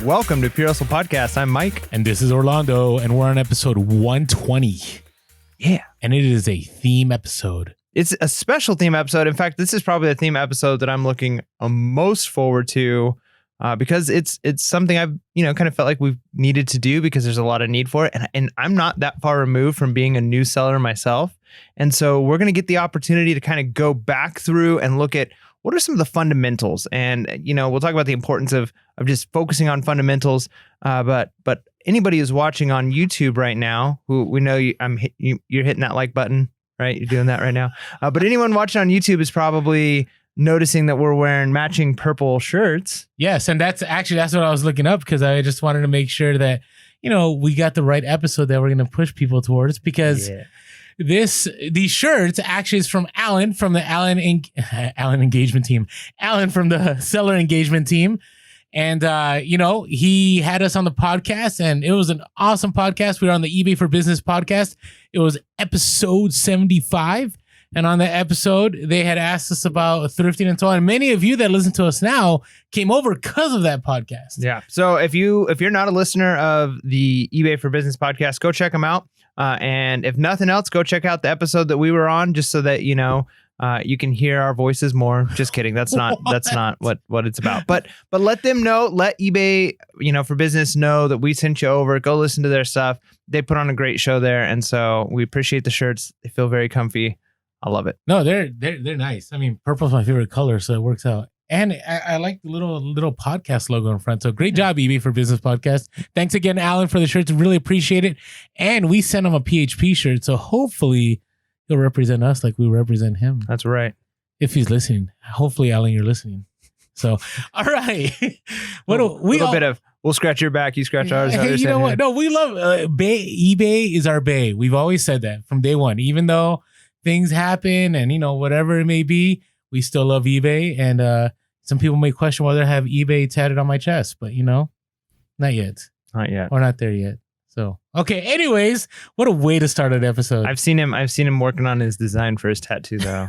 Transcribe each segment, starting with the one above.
Welcome to Pure Hustle Podcast. I'm Mike. And this is Orlando, and we're on episode 120. Yeah. And it is a theme episode. It's a special theme episode. In fact, this is probably the theme episode that I'm looking most forward to because it's something I've, kind of felt like we've needed to do because there's a lot of need for it. And I'm not that far removed from being a new seller myself. And so we're going to get the opportunity to kind of go back through and look at what are some of the fundamentals. And, we'll talk about the importance of just focusing on fundamentals. But anybody who's watching on YouTube right now, who we know you're hitting that like button, right? You're doing that right now. But anyone watching on YouTube is probably noticing that we're wearing matching purple shirts. Yes. And that's what I was looking up because I just wanted to make sure that, we got the right episode that we're going to push people towards because these shirts actually is from Alan from the Alan engagement team. Alan from the seller engagement team. And, he had us on the podcast and it was an awesome podcast. We were on the eBay for Business podcast. It was episode 75. And on that episode, they had asked us about thrifting and so on. And many of you that listen to us now came over because of that podcast. Yeah. So if you're not a listener of the eBay for Business podcast, go check them out. And if nothing else, go check out the episode that we were on just so that, you can hear our voices more. Just kidding. That's not what it's about. But let them know, let eBay, for Business know that we sent you over. Go listen to their stuff. They put on a great show there. And so we appreciate the shirts. They feel very comfy. I love it. No, they're nice. I mean, purple's my favorite color, so it works out. And I like the little podcast logo in front. So great job, eBay for Business podcast. Thanks again, Alan, for the shirts. Really appreciate it. And we sent him a PHP shirt, so hopefully he'll represent us like we represent him. That's right. If he's listening. Hopefully, Alan, you're listening. So, all right. We'll scratch your back, you scratch ours. Hey, you know what? No, we love eBay is our bae. We've always said that from day one. Even though things happen and, whatever it may be, we still love eBay. And some people may question whether I have eBay tatted on my chest, but, not yet. Not yet. We're not there yet. So, okay. Anyways, what a way to start an episode. I've seen him working on his design for his tattoo, though.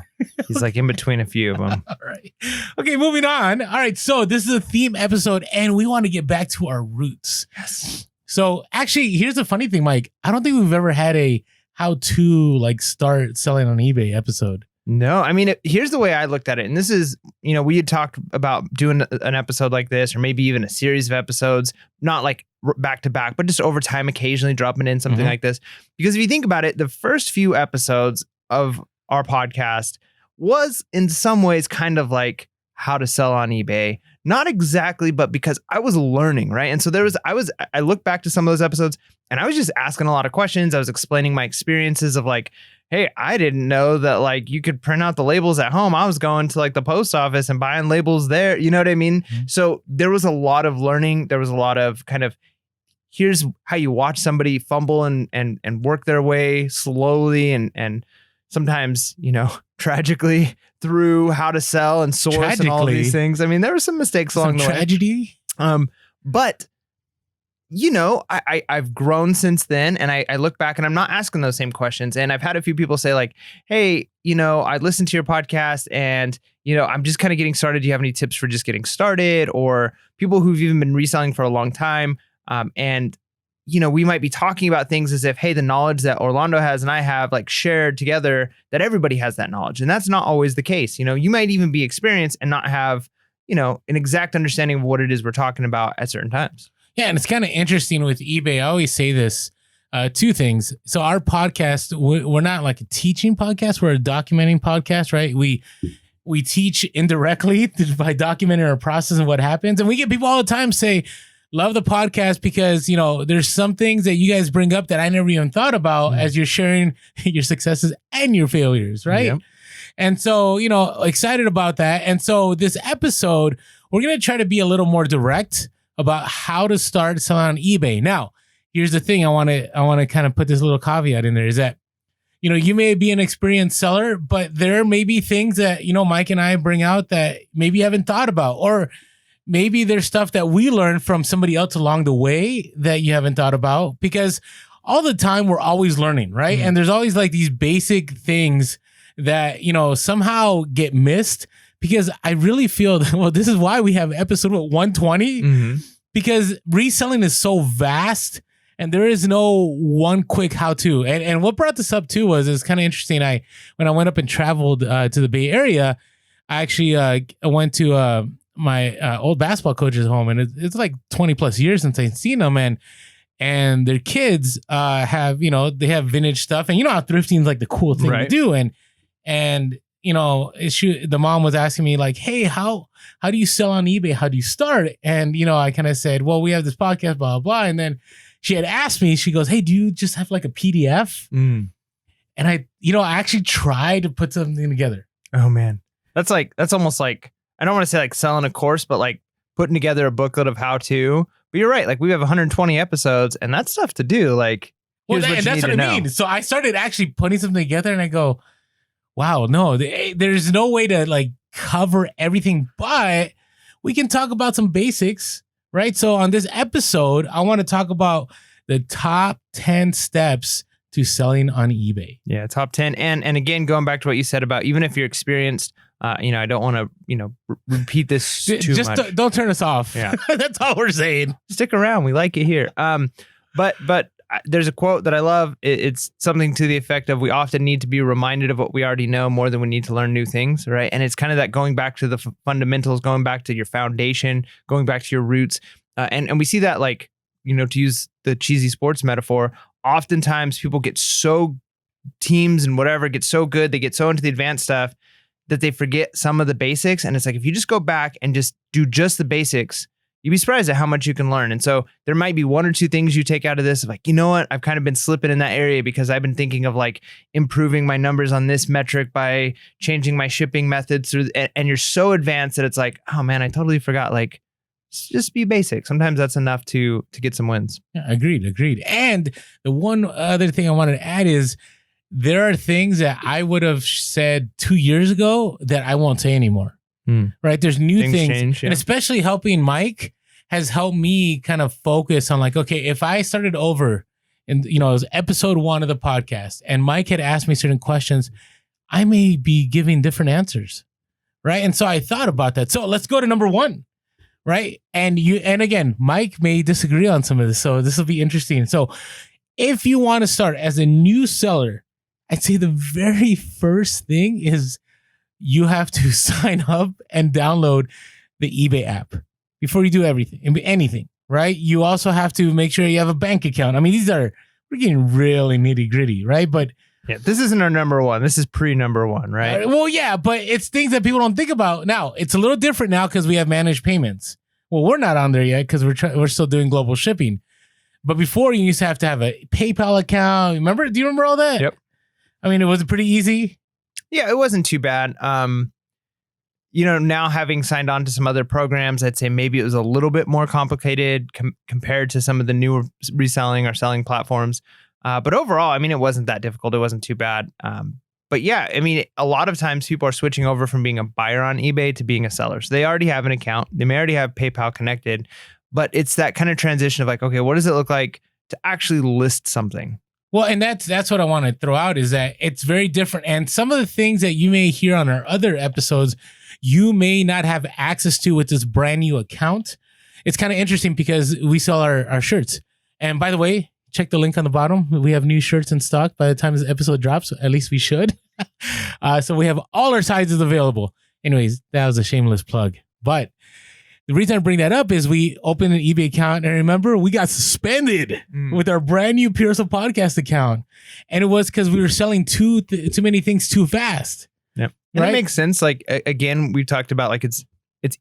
He's like in between a few of them. All right. Okay, moving on. All right. So this is a theme episode and we want to get back to our roots. Yes. So actually, here's the funny thing, Mike. I don't think we've ever had a how to start selling on eBay episode. No, I mean, here's the way I looked at it. And this is, we had talked about doing an episode like this, or maybe even a series of episodes, not like back to back, but just over time, occasionally dropping in something like this. Because if you think about it, the first few episodes of our podcast was in some ways kind of like how to sell on eBay. Not exactly, but because I was learning, right? And so I look back to some of those episodes and I was just asking a lot of questions. I was explaining my experiences of like, hey, I didn't know that you could print out the labels at home. I was going to the post office and buying labels there. You know what I mean? Mm-hmm. So there was a lot of learning. There was a lot of kind of, here's how you watch somebody fumble and work their way slowly and sometimes, tragically through how to sell and source and all of these things. I mean, there were some mistakes along the way. Tragedy. But I've grown since then and I look back and I'm not asking those same questions. And I've had a few people say hey, I listened to your podcast and, I'm just kind of getting started. Do you have any tips for just getting started? Or people who've even been reselling for a long time. And we might be talking about things as if, hey, the knowledge that Orlando has and I have shared together, that everybody has that knowledge. And that's not always the case. You might even be experienced and not have, an exact understanding of what it is we're talking about at certain times. Yeah, and it's kind of interesting with eBay. I always say this, two things. So our podcast, we're not like a teaching podcast. We're a documenting podcast, right? We teach indirectly by documenting our process and what happens. And we get people all the time say, love the podcast because, there's some things that you guys bring up that I never even thought about as you're sharing your successes and your failures, right? Yep. And so, excited about that. And so this episode, we're going to try to be a little more direct about how to start selling on eBay. Now, here's the thing. I want to kind of put this little caveat in there is that, you may be an experienced seller, but there may be things that, Mike and I bring out that maybe you haven't thought about, or maybe there's stuff that we learned from somebody else along the way that you haven't thought about, because all the time we're always learning, right? Mm-hmm. And there's always these basic things that, somehow get missed, because I really feel that, this is why we have episode 120. Mm-hmm. because reselling is so vast and there is no one quick how-to. And what brought this up too was, it's kind of interesting. When I went up and traveled to the Bay Area, I actually went to my old basketball coach's home, and it's like 20 plus years since I've seen them, and their kids have, they have vintage stuff, and how thrifting is like the cool thing to do. And the mom was asking me like, hey, how do you sell on eBay? How do you start? And, I kind of said, well, we have this podcast, blah, blah, blah. And then she had asked me, she goes, hey, do you just have like a PDF? And I actually tried to put something together. Oh man. That's almost like, I don't want to say like selling a course, but like putting together a booklet of how to. But you're right. Like we have 120 episodes and that's tough to do. Like, that's what I mean. So I started actually putting something together and I go, wow, no, there's no way to like cover everything, but we can talk about some basics, right? So on this episode, I want to talk about the top 10 steps to selling on eBay. Yeah, top 10. And again, going back to what you said about even if you're experienced, I don't want to, repeat this too much. Don't turn us off. Yeah. That's all we're saying. Stick around. We like it here. But there's a quote that I love. It's something to the effect of, we often need to be reminded of what we already know more than we need to learn new things, right? And it's kind of that going back to the fundamentals, going back to your foundation, going back to your roots. And we see that, like, to use the cheesy sports metaphor, oftentimes people get so, teams and whatever get so good, they get so into the advanced stuff that they forget some of the basics. And it's like, if you just go back and just do just the basics, you'd be surprised at how much you can learn. And so there might be one or two things you take out of this, like, you know what, I've kind of been slipping in that area because I've been thinking of like improving my numbers on this metric by changing my shipping methods. And you're so advanced that it's like, oh man, I totally forgot. Like, just be basic. Sometimes that's enough to get some wins. Yeah, agreed. And the one other thing I wanted to add is, there are things that I would have said 2 years ago that I won't say anymore. Right? There's new things change, yeah. And especially helping Mike has helped me kind of focus on like, okay, if I started over and, it was episode 1 of the podcast and Mike had asked me certain questions, I may be giving different answers. Right. And so I thought about that. So let's go to number 1. Right. And again, Mike may disagree on some of this. So this will be interesting. So if you want to start as a new seller, I'd say the very first thing is you have to sign up and download the eBay app before you do anything, right? You also have to make sure you have a bank account. I mean, we're getting really nitty gritty, right? But yeah, this isn't our number 1. This is pre-number 1, right? Well, yeah, but it's things that people don't think about. Now, it's a little different now because we have managed payments. Well, we're not on there yet because we're still doing global shipping. But before, you used to have a PayPal account. Remember? Do you remember all that? Yep. I mean, it was pretty easy. Yeah, it wasn't too bad. Now having signed on to some other programs, I'd say maybe it was a little bit more complicated compared to some of the newer reselling or selling platforms. But overall, I mean, it wasn't that difficult. It wasn't too bad. But yeah, I mean, a lot of times people are switching over from being a buyer on eBay to being a seller. So they already have an account. They may already have PayPal connected, but it's that kind of transition of like, okay, what does it look like to actually list something? Well, and that's what I want to throw out is that it's very different. And some of the things that you may hear on our other episodes, you may not have access to with this brand new account. It's kind of interesting because we sell our shirts. And by the way, check the link on the bottom. We have new shirts in stock by the time this episode drops. At least we should. So we have all our sizes available. Anyways, that was a shameless plug. But the reason I bring that up is we opened an eBay account, and remember, we got suspended with our brand new Pure Hustle podcast account, and it was because we were selling too many things too fast. Yep, and right? It makes sense. Like again, we talked about like it's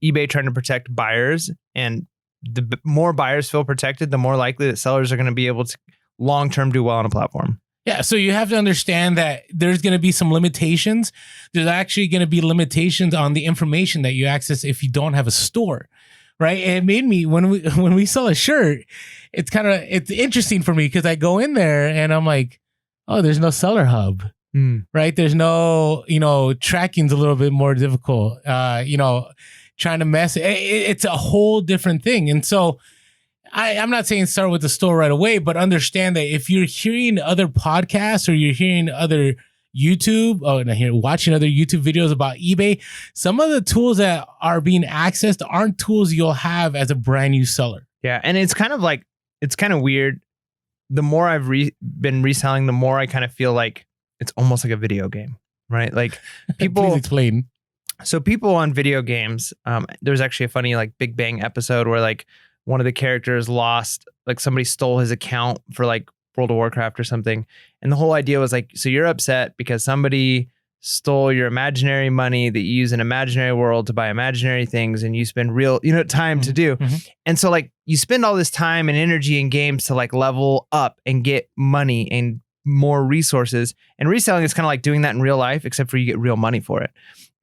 eBay trying to protect buyers, and the more buyers feel protected, the more likely that sellers are going to be able to long term do well on a platform. Yeah, so you have to understand that there's going to be some limitations. There's actually going to be limitations on the information that you access if you don't have a store, right? And it made me, when we sell a shirt, it's interesting for me because I go in there and I'm like, oh, there's no seller hub, right? There's no, tracking's a little bit more difficult, trying to mess. It's a whole different thing. And so I'm not saying start with the store right away, but understand that if you're hearing other podcasts or you're hearing other watching other YouTube videos about eBay, some of the tools that are being accessed aren't tools you'll have as a brand new seller. Yeah. And it's kind of weird. The more I've been reselling, the more I kind of feel like it's almost like a video game, right? Like people Please explain. So people on video games, there's actually a funny like Big Bang episode where like one of the characters lost, like somebody stole his account for like World of Warcraft or something. And the whole idea was like, so you're upset because somebody stole your imaginary money that you use in imaginary world to buy imaginary things, and you spend real, time to do. Mm-hmm. And so like you spend all this time and energy in games to like level up and get money and more resources. And reselling is kind of like doing that in real life, except for you get real money for it.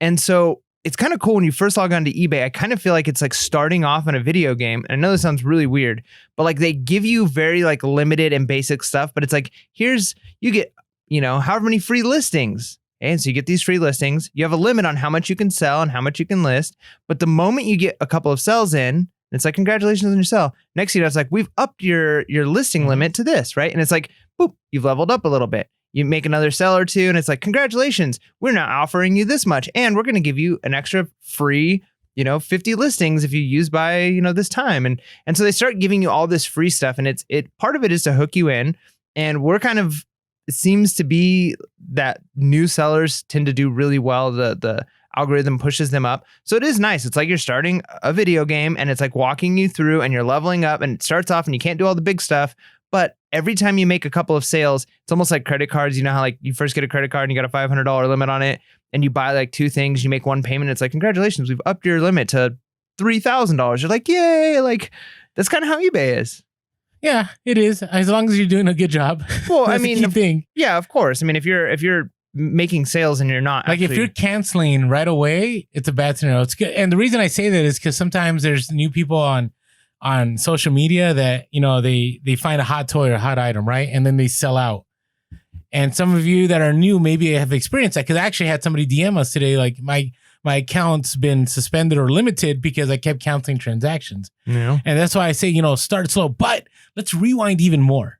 And so it's kind of cool when you first log on to eBay. I kind of feel like it's like starting off in a video game. And I know this sounds really weird, but like they give you very like limited and basic stuff, but it's like, you get, however many free listings. And so you get these free listings. You have a limit on how much you can sell and how much you can list. But the moment you get a couple of sales in, it's like, congratulations on your sale. Next thing you know, it's like, we've upped your listing limit to this, right? And it's like, boop, you've leveled up a little bit. You make another sell or two, and it's like, congratulations, we're now offering you this much, and we're going to give you an extra free, 50 listings if you use by, this time. And so they start giving you all this free stuff, and part of it is to hook you in. And it seems to be that new sellers tend to do really well. The algorithm pushes them up. So it is nice. It's like you're starting a video game, and it's like walking you through, and you're leveling up, and it starts off and you can't do all the big stuff. But every time you make a couple of sales, it's almost like credit cards. You know how like you first get a credit card and you got a $500 limit on it, and you buy like two things, you make one payment. It's like, congratulations, we've upped your limit to $3,000. You're like, yay. Like that's kind of how eBay is. Yeah, it is. As long as you're doing a good job. Well, That's the key thing. Yeah, of course. I mean, if you're making sales and you're not like if you're canceling right away, it's a bad scenario. It's good. And the reason I say that is because sometimes there's new people on social media that, they find a hot toy or a hot item, right? And then they sell out. And some of you that are new maybe have experienced that, because I actually had somebody DM us today, like my account's been suspended or limited because I kept counting transactions. Yeah. And that's why I say, start slow, but let's rewind even more.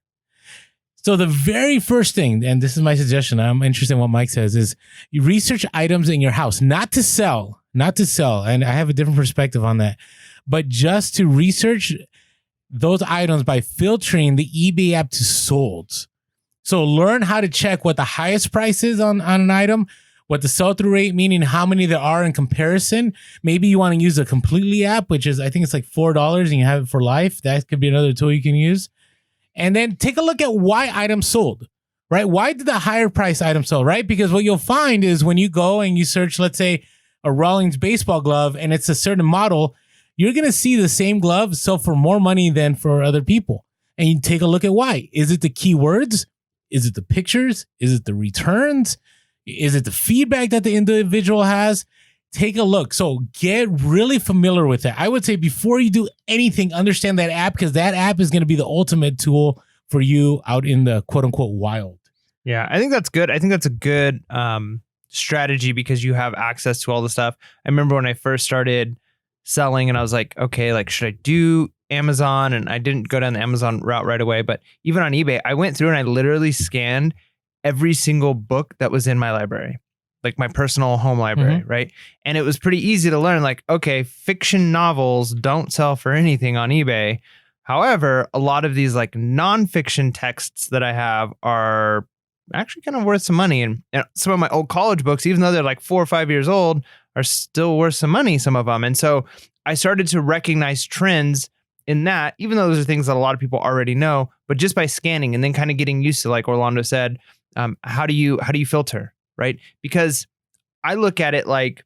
So the very first thing, and this is my suggestion, I'm interested in what Mike says, is you research items in your house, not to sell. And I have a different perspective on that, but just to research those items by filtering the eBay app to sold. So learn how to check what the highest price is on an item, what the sell-through rate, meaning how many there are in comparison. Maybe you want to use a completely app, which is, I think it's like $4 and you have it for life. That could be another tool you can use. And then take a look at why items sold, right? Why did the higher price item sell, right? Because what you'll find is when you go and you search, let's say, a Rawlings baseball glove and it's a certain model, you're going to see the same glove sell for more money than for other people. And you take a look at why. Is it the keywords? Is it the pictures? Is it the returns? Is it the feedback that the individual has? Take a look. So get really familiar with that. I would say before you do anything, understand that app, because that app is going to be the ultimate tool for you out in the quote unquote wild. Yeah, I think that's good. I think that's a good strategy because you have access to all the stuff. I remember when I first started selling and I was like, okay, like should I do Amazon? And I didn't go down the Amazon route right away, but even on eBay, I went through and I literally scanned every single book that was in my library, like my personal home library, right? And it was pretty easy to learn, like, okay, fiction novels don't sell for anything on eBay. However, a lot of these like nonfiction texts that I have are actually kind of worth some money. And some of my old college books, even though they're like 4 or 5 years old, are still worth some money, some of them. And so I started to recognize trends in that, even though those are things that a lot of people already know, but just by scanning and then kind of getting used to, like Orlando said, how do you filter, right? Because I look at it like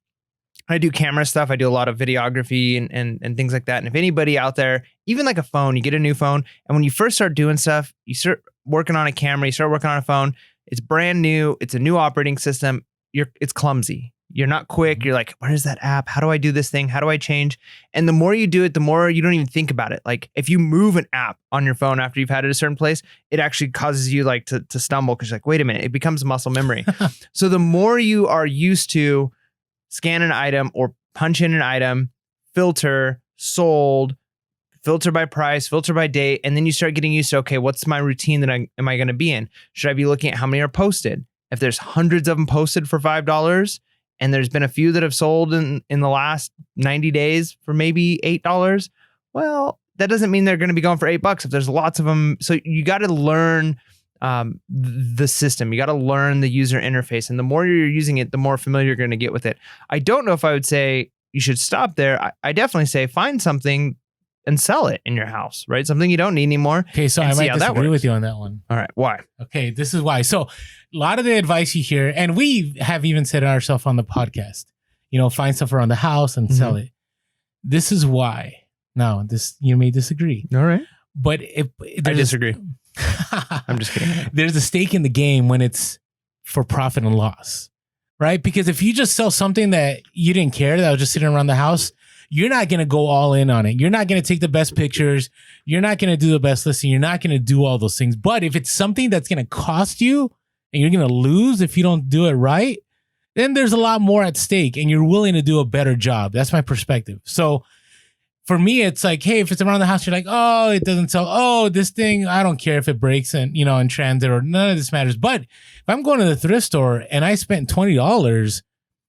I do camera stuff. I do a lot of videography and things like that. And if anybody out there, even like a phone, you get a new phone, and when you first start doing stuff, you start working on a camera, you start working on a phone, it's brand new, it's a new operating system, it's clumsy. You're not quick. You're like, where's that app? How do I do this thing? How do I change? And the more you do it, the more you don't even think about it. Like if you move an app on your phone after you've had it a certain place, it actually causes you like to stumble because you're like, wait a minute, it becomes muscle memory. So the more you are used to scan an item or punch in an item, filter, sold, filter by price, filter by date, and then you start getting used to, okay, what's my routine that am I going to be in? Should I be looking at how many are posted? If there's hundreds of them posted for $5, and there's been a few that have sold in the last 90 days for maybe $8, well, that doesn't mean they're going to be going for $8 if there's lots of them. So you got to learn the system. You got to learn the user interface. And the more you're using it, the more familiar you're going to get with it. I don't know if I would say you should stop there. I definitely say find something and sell it in your house, right? Something you don't need anymore. Okay, so I might disagree with you on that one. All right, why? Okay, this is why. So a lot of the advice you hear, and we have even said it ourselves on the podcast, find stuff around the house and sell it. This is why. Now, you may disagree. All right. But I disagree. I'm just kidding. There's a stake in the game when it's for profit and loss, right? Because if you just sell something that you didn't care, that was just sitting around the house, you're not going to go all in on it. You're not going to take the best pictures. You're not going to do the best listing. You're not going to do all those things. But if it's something that's going to cost you and you're going to lose if you don't do it right, then there's a lot more at stake and you're willing to do a better job. That's my perspective. So for me, it's like, hey, if it's around the house, you're like, oh, it doesn't sell. Oh, this thing, I don't care if it breaks and in transit or none of this matters. But if I'm going to the thrift store and I spent $20,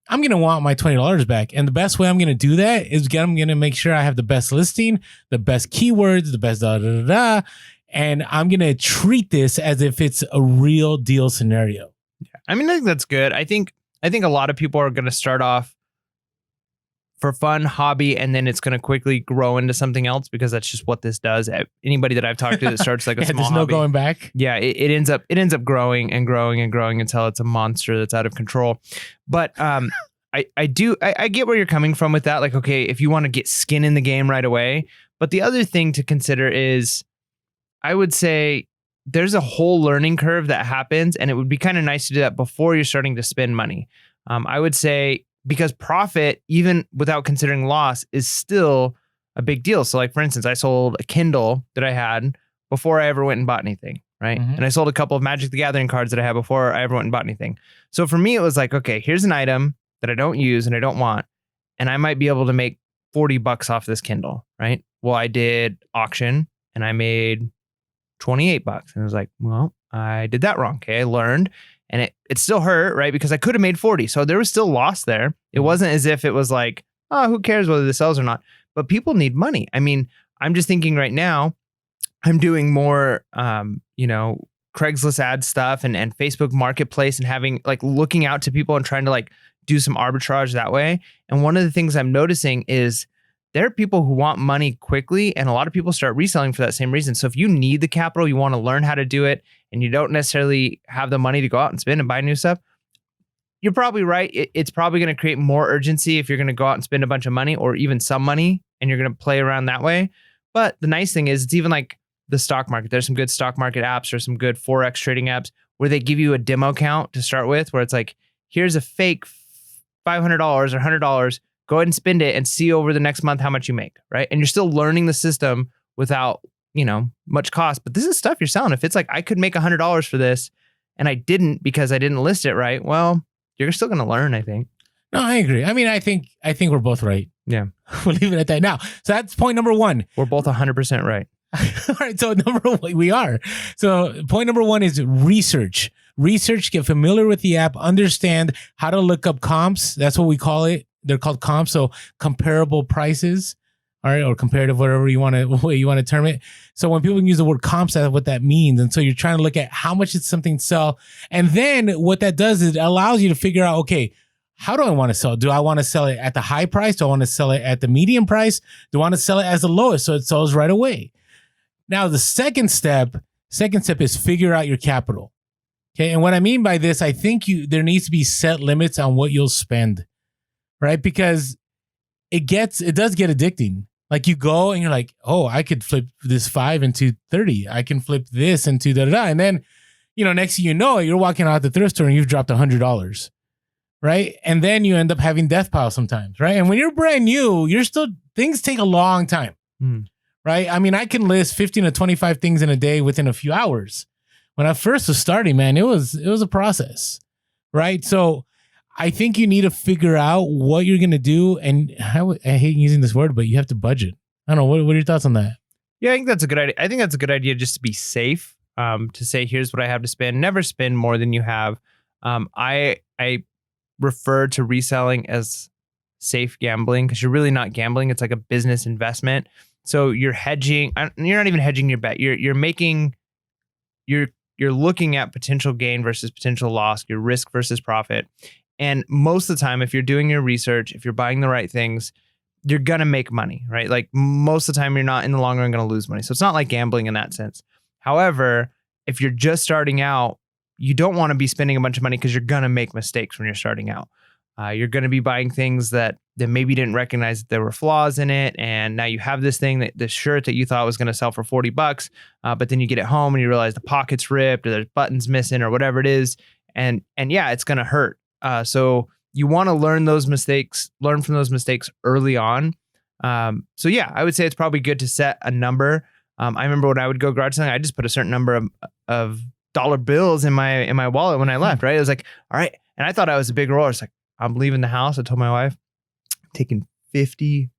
I'm going to want my $20 back. And the best way I'm going to do that is I'm going to make sure I have the best listing, the best keywords, the best da-da-da-da. And I'm going to treat this as if it's a real deal scenario. Yeah. I mean, I think that's good. I think a lot of people are going to start off for fun, hobby, and then it's going to quickly grow into something else because that's just what this does. Anybody that I've talked to that starts like a small hobby, there's no going back. Yeah, it ends up growing and growing and growing until it's a monster that's out of control. But I get where you're coming from with that. Like, okay, if you want to get skin in the game right away, but the other thing to consider is, I would say there's a whole learning curve that happens, and it would be kind of nice to do that before you're starting to spend money. I would say, because profit, even without considering loss, is still a big deal. So like, for instance, I sold a Kindle that I had before I ever went and bought anything, right? Mm-hmm. And I sold a couple of Magic the Gathering cards that I had before I ever went and bought anything. So for me, it was like, okay, here's an item that I don't use and I don't want, and I might be able to make $40 off this Kindle, right? Well, I did auction and I made $28. And I was like, well, I did that wrong. Okay, I learned. And it still hurt, right? Because I could have made 40. So there was still loss there. It wasn't as if it was like, oh, who cares whether this sells or not? But people need money. I mean, I'm just thinking right now, I'm doing more, Craigslist ad stuff and Facebook Marketplace and having like looking out to people and trying to like do some arbitrage that way. And one of the things I'm noticing is there are people who want money quickly, and a lot of people start reselling for that same reason. So if you need the capital, you want to learn how to do it, and you don't necessarily have the money to go out and spend and buy new stuff, you're probably right. It's probably going to create more urgency if you're going to go out and spend a bunch of money or even some money, and you're going to play around that way. But the nice thing is it's even like the stock market. There's some good stock market apps or some good Forex trading apps where they give you a demo account to start with, where it's like, here's a fake $500 or $100. Go ahead and spend it and see over the next month how much you make, right? And you're still learning the system without, much cost. But this is stuff you're selling. If it's like, I could make $100 for this and I didn't because I didn't list it right, well, you're still going to learn, I think. No, I agree. I mean, I think we're both right. Yeah. We'll leave it at that. Now, so that's point number one. We're both 100% right. All right. So we are. So point number one is research. Research, get familiar with the app, understand how to look up comps. That's what we call it. They're called comps, so comparable prices, all right, or comparative, whatever way you want to term it. So when people use the word comps, that's what that means. And so you're trying to look at how much it's something to sell. And then what that does is it allows you to figure out, okay, how do I want to sell? Do I want to sell it at the high price? Do I want to sell it at the medium price? Do I want to sell it as the lowest so it sells right away? Now, the second step is figure out your capital. Okay, and what I mean by this, I think there needs to be set limits on what you'll spend. Right? Because it does get addicting. Like you go and you're like, oh, I could flip this 5 into 30. I can flip this into da-da-da. And then, next thing you know, you're walking out the thrift store and you've dropped $100. Right? And then you end up having death piles sometimes. Right? And when you're brand new, things take a long time. Right? I mean, I can list 15 to 25 things in a day within a few hours. When I first was starting, man, it was a process. Right? So I think you need to figure out what you're going to do. And I hate using this word, but you have to budget. I don't know. What are your thoughts on that? Yeah, I think that's a good idea. I think that's a good idea just to be safe, to say, here's what I have to spend. Never spend more than you have. I refer to reselling as safe gambling because you're really not gambling. It's like a business investment. So you're hedging. You're not even hedging your bet. You're looking at potential gain versus potential loss, your risk versus profit. And most of the time, if you're doing your research, if you're buying the right things, you're going to make money, right? Like most of the time, you're not in the long run going to lose money. So it's not like gambling in that sense. However, if you're just starting out, you don't want to be spending a bunch of money because you're going to make mistakes when you're starting out. You're going to be buying things that maybe you didn't recognize that there were flaws in it. And now you have this thing, this shirt that you thought was going to sell for $40, but then you get it home and you realize the pocket's ripped or there's buttons missing or whatever it is. And yeah, it's going to hurt. So you want to learn from those mistakes early on. So yeah, I would say it's probably good to set a number. I remember when I would go garage selling, I just put a certain number of dollar bills in my wallet when I left, right? It was like, all right. And I thought I was a big roller. It's like, I'm leaving the house. I told my wife, I'm taking $50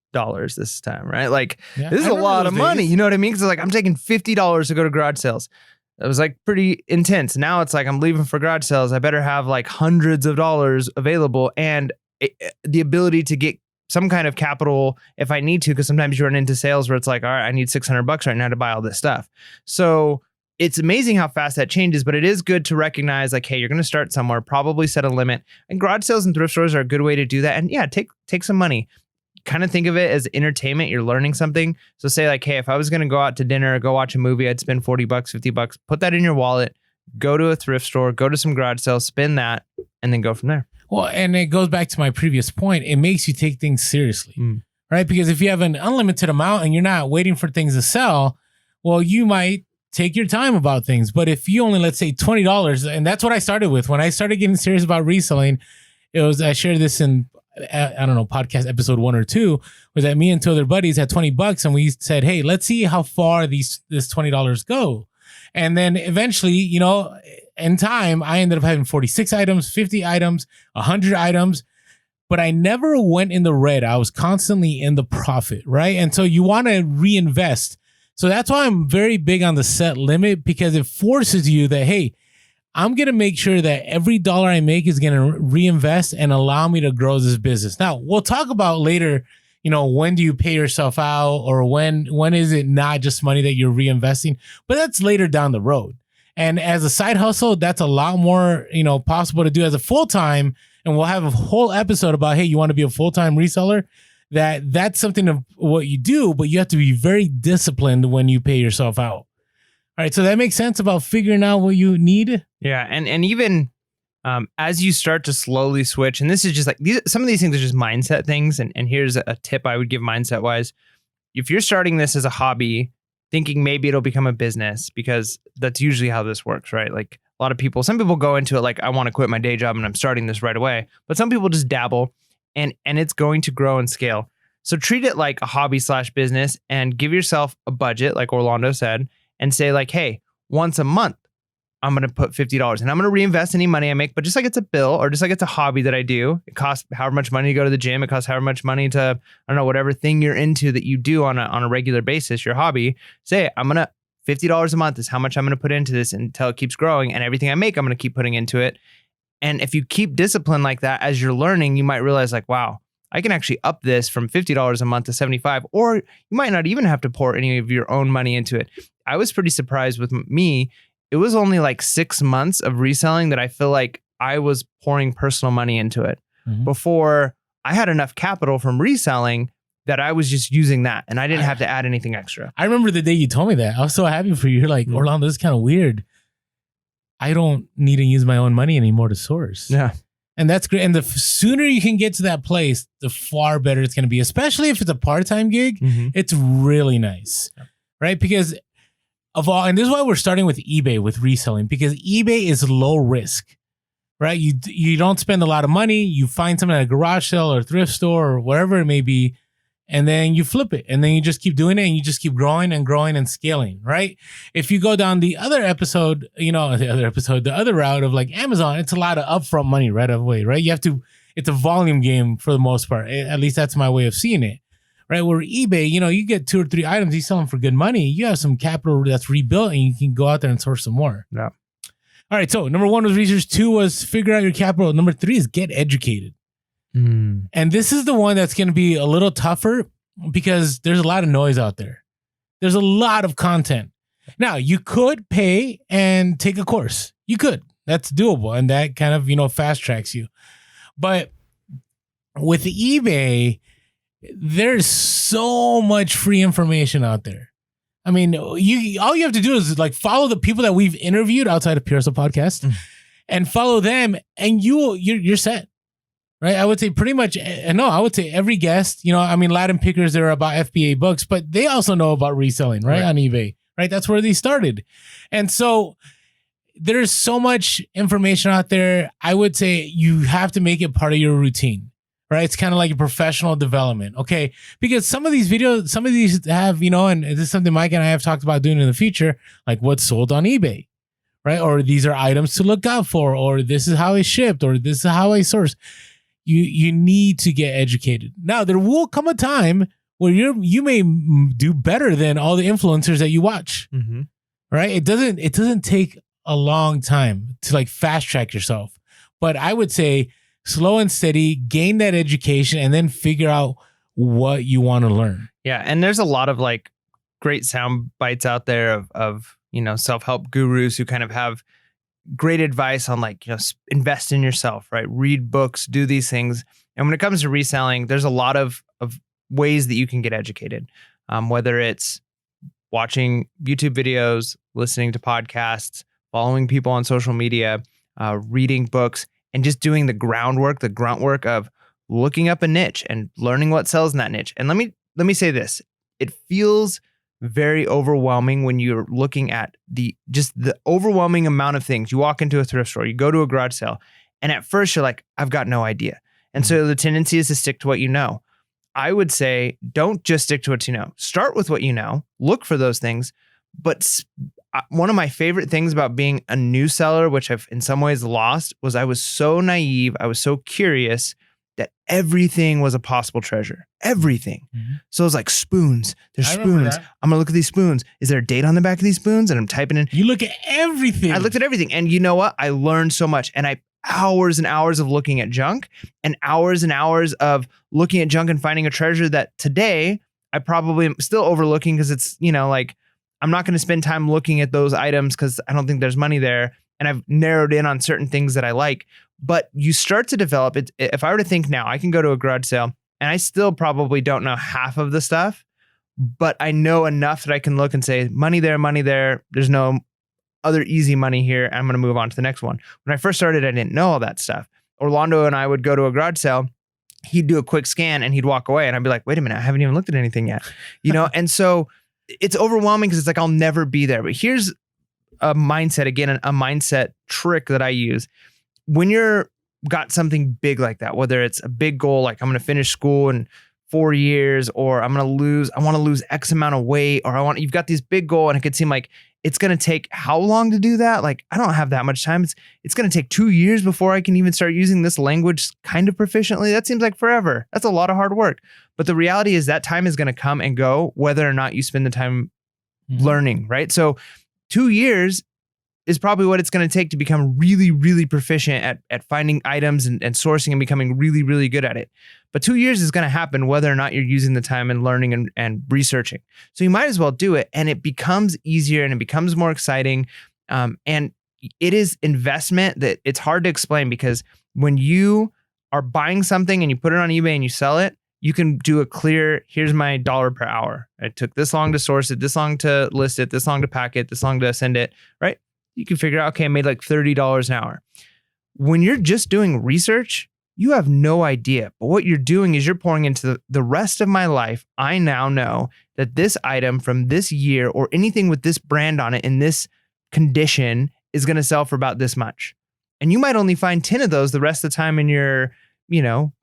this time, right? Like, this is a lot of money. You know what I mean? Because like, I'm taking $50 to go to garage sales. It was like pretty intense. Now it's like, I'm leaving for garage sales. I better have like hundreds of dollars available and the ability to get some kind of capital if I need to, because sometimes you run into sales where it's like, all right, I need $600 right now to buy all this stuff. So it's amazing how fast that changes, but it is good to recognize like, hey, you're going to start somewhere, probably set a limit. And garage sales and thrift stores are a good way to do that. And yeah, take some money. Kind of think of it as entertainment. You're learning something. So say like, hey, if I was going to go out to dinner or go watch a movie, I'd spend $40, $50, put that in your wallet, go to a thrift store, go to some garage sales, spend that, and then go from there. Well, and it goes back to my previous point. It makes you take things seriously, right? Because if you have an unlimited amount and you're not waiting for things to sell, well, you might take your time about things. But if you only, let's say $20, and that's what I started with. When I started getting serious about reselling, I shared this in, I don't know, podcast episode 1 or 2, was that me and 2 other buddies had $20 and we said, hey, let's see how far this $20 go. And then eventually, you know, in time, I ended up having 46 items, 50 items, 100 items, but I never went in the red. I was constantly in the profit, right? And so you want to reinvest. So that's why I'm very big on the set limit, because it forces you that, hey, I'm going to make sure that every dollar I make is going to reinvest and allow me to grow this business. Now, we'll talk about later, you know, when do you pay yourself out, or when is it not just money that you're reinvesting? But that's later down the road. And as a side hustle, that's a lot more, you know, possible to do. As a full-time, and we'll have a whole episode about, hey, you want to be a full-time reseller? That's something of what you do, but you have to be very disciplined when you pay yourself out. All right, so that makes sense about figuring out what you need. Yeah, and even as you start to slowly switch, and this is just like some of these things are just mindset things. And here's a tip I would give mindset wise: if you're starting this as a hobby, thinking maybe it'll become a business, because that's usually how this works, right? Like some people go into it like, I want to quit my day job and I'm starting this right away. But some people just dabble. And it's going to grow and scale. So treat it like a hobby / business and give yourself a budget, like Orlando said, and say like, hey, once a month, I'm going to put $50 and I'm going to reinvest any money I make. But just like it's a bill, or just like it's a hobby that I do, it costs however much money to go to the gym. It costs however much money to, I don't know, whatever thing you're into that you do on a regular basis, your hobby. Say, $50 a month is how much I'm going to put into this until it keeps growing. And everything I make, I'm going to keep putting into it. And if you keep discipline like that as you're learning, you might realize like, wow, I can actually up this from $50 a month to $75, or you might not even have to pour any of your own money into it. I was pretty surprised with me. It was only like 6 months of reselling that I feel like I was pouring personal money into it. Before I had enough capital from reselling that I was just using that and I didn't have to add anything extra. I remember the day you told me that. I was so happy for you. You're like, Orlando, this is kind of weird. I don't need to use my own money anymore to source. Yeah. And that's great. And the sooner you can get to that place, the far better it's going to be, especially if it's a part-time gig. It's really nice, right? Because and this is why we're starting with eBay with reselling, because eBay is low risk, right? You don't spend a lot of money. You find something at a garage sale or thrift store or wherever it may be, and then you flip it, and then you just keep doing it, and you just keep growing and growing and scaling, right? If you go down the other route of like Amazon, it's a lot of upfront money right away, right? It's a volume game for the most part. At least that's my way of seeing it, right? Where eBay, you get 2 or 3 items, you sell them for good money. You have some capital that's rebuilt, and you can go out there and source some more. Yeah. All right. So number 1 was research. 2 was figure out your capital. Number 3 is get educated. And this is the one that's going to be a little tougher. because there's a lot of noise out there. There's a lot of content. Now, you could pay and take a course. You could. That's doable. And that kind of, fast tracks you. But with eBay, there's so much free information out there. I mean, all you have to do is like follow the people that we've interviewed outside of PRSO Podcast and follow them, and you're set. Right? I would say pretty much, I would say every guest, Latin Pickers, they're about FBA books, but they also know about reselling, right? On eBay, right? That's where they started. And so there's so much information out there. I would say you have to make it part of your routine, right? It's kind of like a professional development, okay? Because some of these videos, some of these have, and this is something Mike and I have talked about doing in the future, like what's sold on eBay, right? Or these are items to look out for, or this is how it's shipped, or this is how I source. You need to get educated. Now, there will come a time where you may do better than all the influencers that you watch, right? It doesn't take a long time to like fast track yourself. But I would say slow and steady, gain that education, and then figure out what you want to learn. Yeah. And there's a lot of like great sound bites out there of self-help gurus who kind of have great advice on like, invest in yourself, right? Read books, do these things. And when it comes to reselling, there's a lot of ways that you can get educated, whether it's watching YouTube videos, listening to podcasts, following people on social media, reading books, and just doing the grunt work of looking up a niche and learning what sells in that niche. And let me say this, it feels very overwhelming when you're looking at the overwhelming amount of things. You walk into a thrift store, you go to a garage sale, and at first you're like, I've got no idea. And so the tendency is to stick to what you know. I would say, don't just stick to what you know. Start with what you know, look for those things. But one of my favorite things about being a new seller, which I've in some ways lost, was I was so naive, I was so curious that everything was a possible treasure. Everything. So it was like spoons. There's spoons. I'm gonna look at these spoons. Is there a date on the back of these spoons? And I'm typing in. You look at everything. I looked at everything. And you know what? I learned so much. And hours and hours of looking at junk and hours of looking at junk and finding a treasure that today I probably am still overlooking because it's, like I'm not going to spend time looking at those items because I don't think there's money there. And I've narrowed in on certain things that I like. But you start to develop it. If I were to think now, I can go to a garage sale and I still probably don't know half of the stuff, but I know enough that I can look and say, money there, money there. There's no other easy money here. I'm going to move on to the next one. When I first started, I didn't know all that stuff. Orlando and I would go to a garage sale. He'd do a quick scan and he'd walk away. And I'd be like, wait a minute, I haven't even looked at anything yet. And so it's overwhelming because it's like, I'll never be there. But here's a mindset, again, a mindset trick that I use. When you're got something big like that, whether it's a big goal, like I'm going to finish school in 4 years, or I want to lose X amount of weight, or you've got this big goal and it could seem like it's going to take how long to do that? Like, I don't have that much time. It's going to take 2 years before I can even start using this language kind of proficiently. That seems like forever. That's a lot of hard work. But the reality is that time is going to come and go, whether or not you spend the time learning, right? So 2 years is probably what it's going to take to become really, really proficient at finding items and sourcing and becoming really, really good at it. But 2 years is going to happen whether or not you're using the time and learning and researching. So you might as well do it. And it becomes easier and it becomes more exciting. And it is investment that it's hard to explain, because when you are buying something and you put it on eBay and you sell it, you can do a clear, here's my dollar per hour. It took this long to source it, this long to list it, this long to pack it, this long to send it, right? You can figure out, okay, I made like $30 an hour. When you're just doing research, you have no idea. But what you're doing is you're pouring into the rest of my life. I now know that this item from this year or anything with this brand on it in this condition is going to sell for about this much. And you might only find 10 of those the rest of the time in your,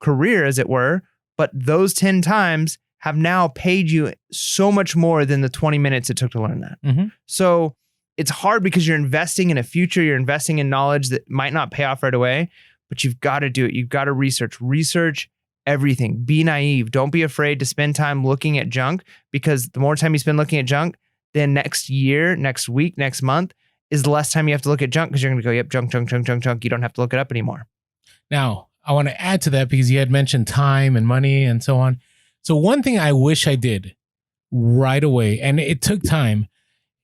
career, as it were. But those 10 times have now paid you so much more than the 20 minutes it took to learn that. So it's hard because you're investing in a future, you're investing in knowledge that might not pay off right away, but you've got to do it. You've got to research everything. Be naive. Don't be afraid to spend time looking at junk, because the more time you spend looking at junk, then next year, next week, next month is the less time you have to look at junk, because you're going to go, yep, junk. You don't have to look it up anymore. Now, I want to add to that, because you had mentioned time and money and so on. So one thing I wish I did right away, and it took time,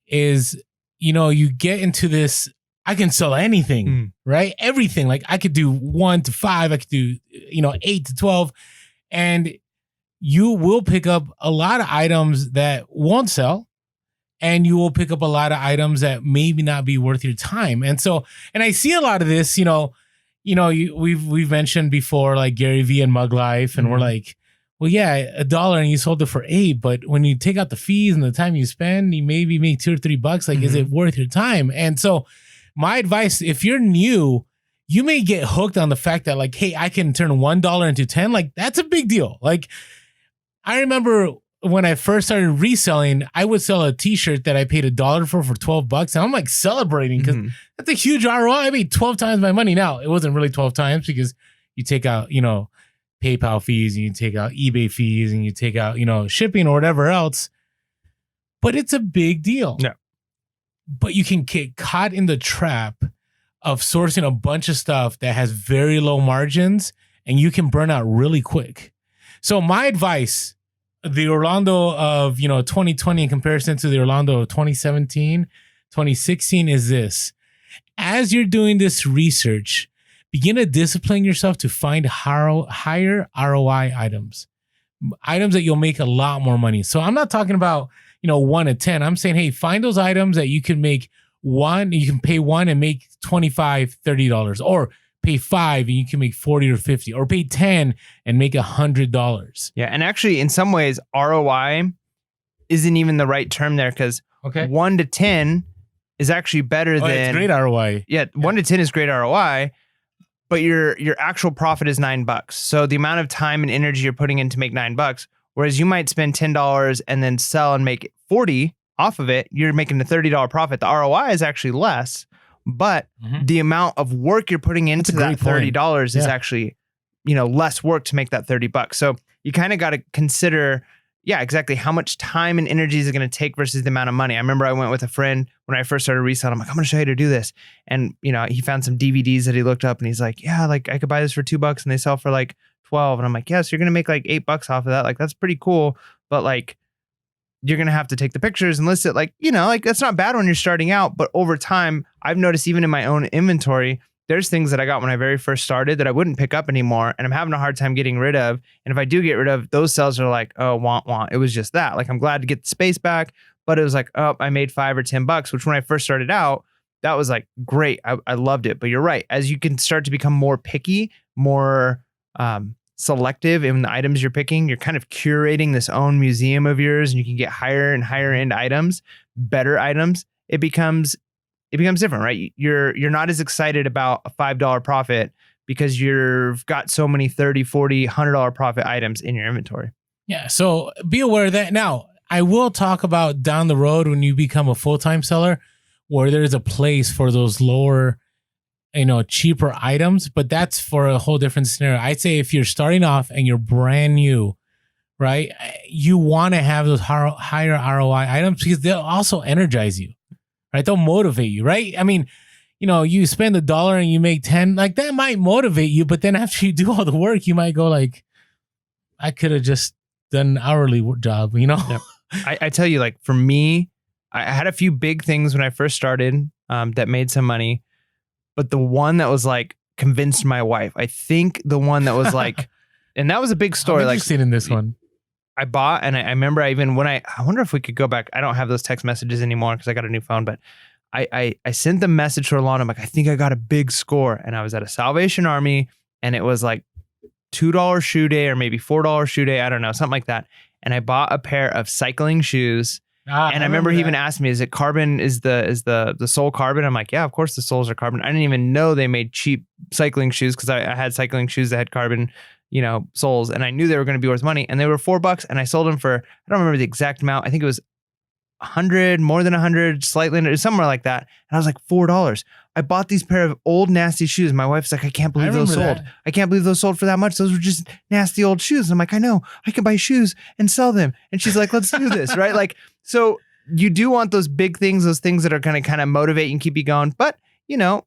is, you get into this, I can sell anything, right? Everything. Like I could do 1 to 5, I could do, 8 to 12. And you will pick up a lot of items that won't sell. And you will pick up a lot of items that maybe not be worth your time. And so, and I see a lot of this, we've mentioned before, like Gary Vee and Mug Life, and we're like, well, yeah, $1 and you sold it for $8, but when you take out the fees and the time you spend, you maybe make $2 or $3. Like, is it worth your time? And so, my advice, if you're new, you may get hooked on the fact that, like, hey, I can turn $1 into 10. Like, that's a big deal. Like, I remember when I first started reselling, I would sell a t-shirt that I paid $1 for $12. And I'm like celebrating because that's a huge ROI. I made 12 times my money. Now, it wasn't really 12 times because you take out, PayPal fees, and you take out eBay fees, and you take out, shipping or whatever else. But it's a big deal. Yeah. But you can get caught in the trap of sourcing a bunch of stuff that has very low margins, and you can burn out really quick. So my advice, the Orlando of 2020 in comparison to the Orlando of 2017, 2016 is this. As you're doing this research, begin to discipline yourself to find higher ROI items that you'll make a lot more money. So I'm not talking about 1 to 10. I'm saying, hey, find those items that you can make you can pay 1 and make $25, $30, or pay 5 and you can make 40 or 50, or pay 10 and make $100. Yeah. And actually, in some ways, ROI isn't even the right term there, because 1 to 10 is actually better than... It's great ROI. Yeah, 1 to 10 is great ROI, but your actual profit is $9. So the amount of time and energy you're putting in to make $9, whereas you might spend $10 and then sell and make 40 off of it, you're making a $30 profit. The ROI is actually less, but the amount of work you're putting into that $30 is actually, less work to make that $30. So you kind of got to consider, exactly how much time and energy is it going to take versus the amount of money. I remember I went with a friend when I first started reselling. I'm like, I'm going to show you how to do this. And, he found some DVDs that he looked up, and he's like, yeah, like I could buy this for $2 and they sell for like 12. And I'm like, yes, you're going to make like $8 off of that. Like, that's pretty cool. But like, you're going to have to take the pictures and list it. Like, like that's not bad when you're starting out, but over time, I've noticed even in my own inventory, there's things that I got when I very first started that I wouldn't pick up anymore. And I'm having a hard time getting rid of. And if I do get rid of, those sales are like, oh, want. It was just that. Like, I'm glad to get the space back, but it was like, oh, I made $5 or $10, which when I first started out, that was like, great. I loved it. But you're right. As you can start to become more picky, more selective in the items you're picking, you're kind of curating this own museum of yours, and you can get higher and higher end items, better items. It becomes different, right? You're not as excited about a $5 profit because you've got so many $30, $40, $100 profit items in your inventory. Yeah. So be aware of that. Now, I will talk about down the road when you become a full-time seller, where there's a place for those lower, cheaper items, but that's for a whole different scenario. I'd say if you're starting off and you're brand new, right, you want to have those higher ROI items because they'll also energize you, right? They'll motivate you, right? I mean, you spend $1 and you make 10, like that might motivate you, but then after you do all the work, you might go like, I could have just done an hourly job, Yep. I tell you, like for me, I had a few big things when I first started that made some money. But the one that was like convinced my wife, I think the one that was like, and that was a big story. I'm like interested in this one. I bought, and I remember I wonder if we could go back. I don't have those text messages anymore because I got a new phone, but I sent the message to Orlando. I'm like, I think I got a big score. And I was at a Salvation Army, and it was like $2 shoe day or maybe $4 shoe day. I don't know, something like that. And I bought a pair of cycling shoes. And I remember he even asked me, is it carbon? Is the sole carbon? I'm like, yeah, of course the soles are carbon. I didn't even know they made cheap cycling shoes because I had cycling shoes that had carbon, soles, and I knew they were going to be worth money. And they were $4, and I sold them for, I don't remember the exact amount. I think it was 100, more than 100, slightly, somewhere like that. And I was like, $4. I bought these pair of old nasty shoes. My wife's like, I can't believe those sold. I can't believe those sold for that much. Those were just nasty old shoes. And I'm like, I know, I can buy shoes and sell them. And she's like, let's do this, right? Like, so you do want those big things, those things that are going to kind of motivate and keep you going. But,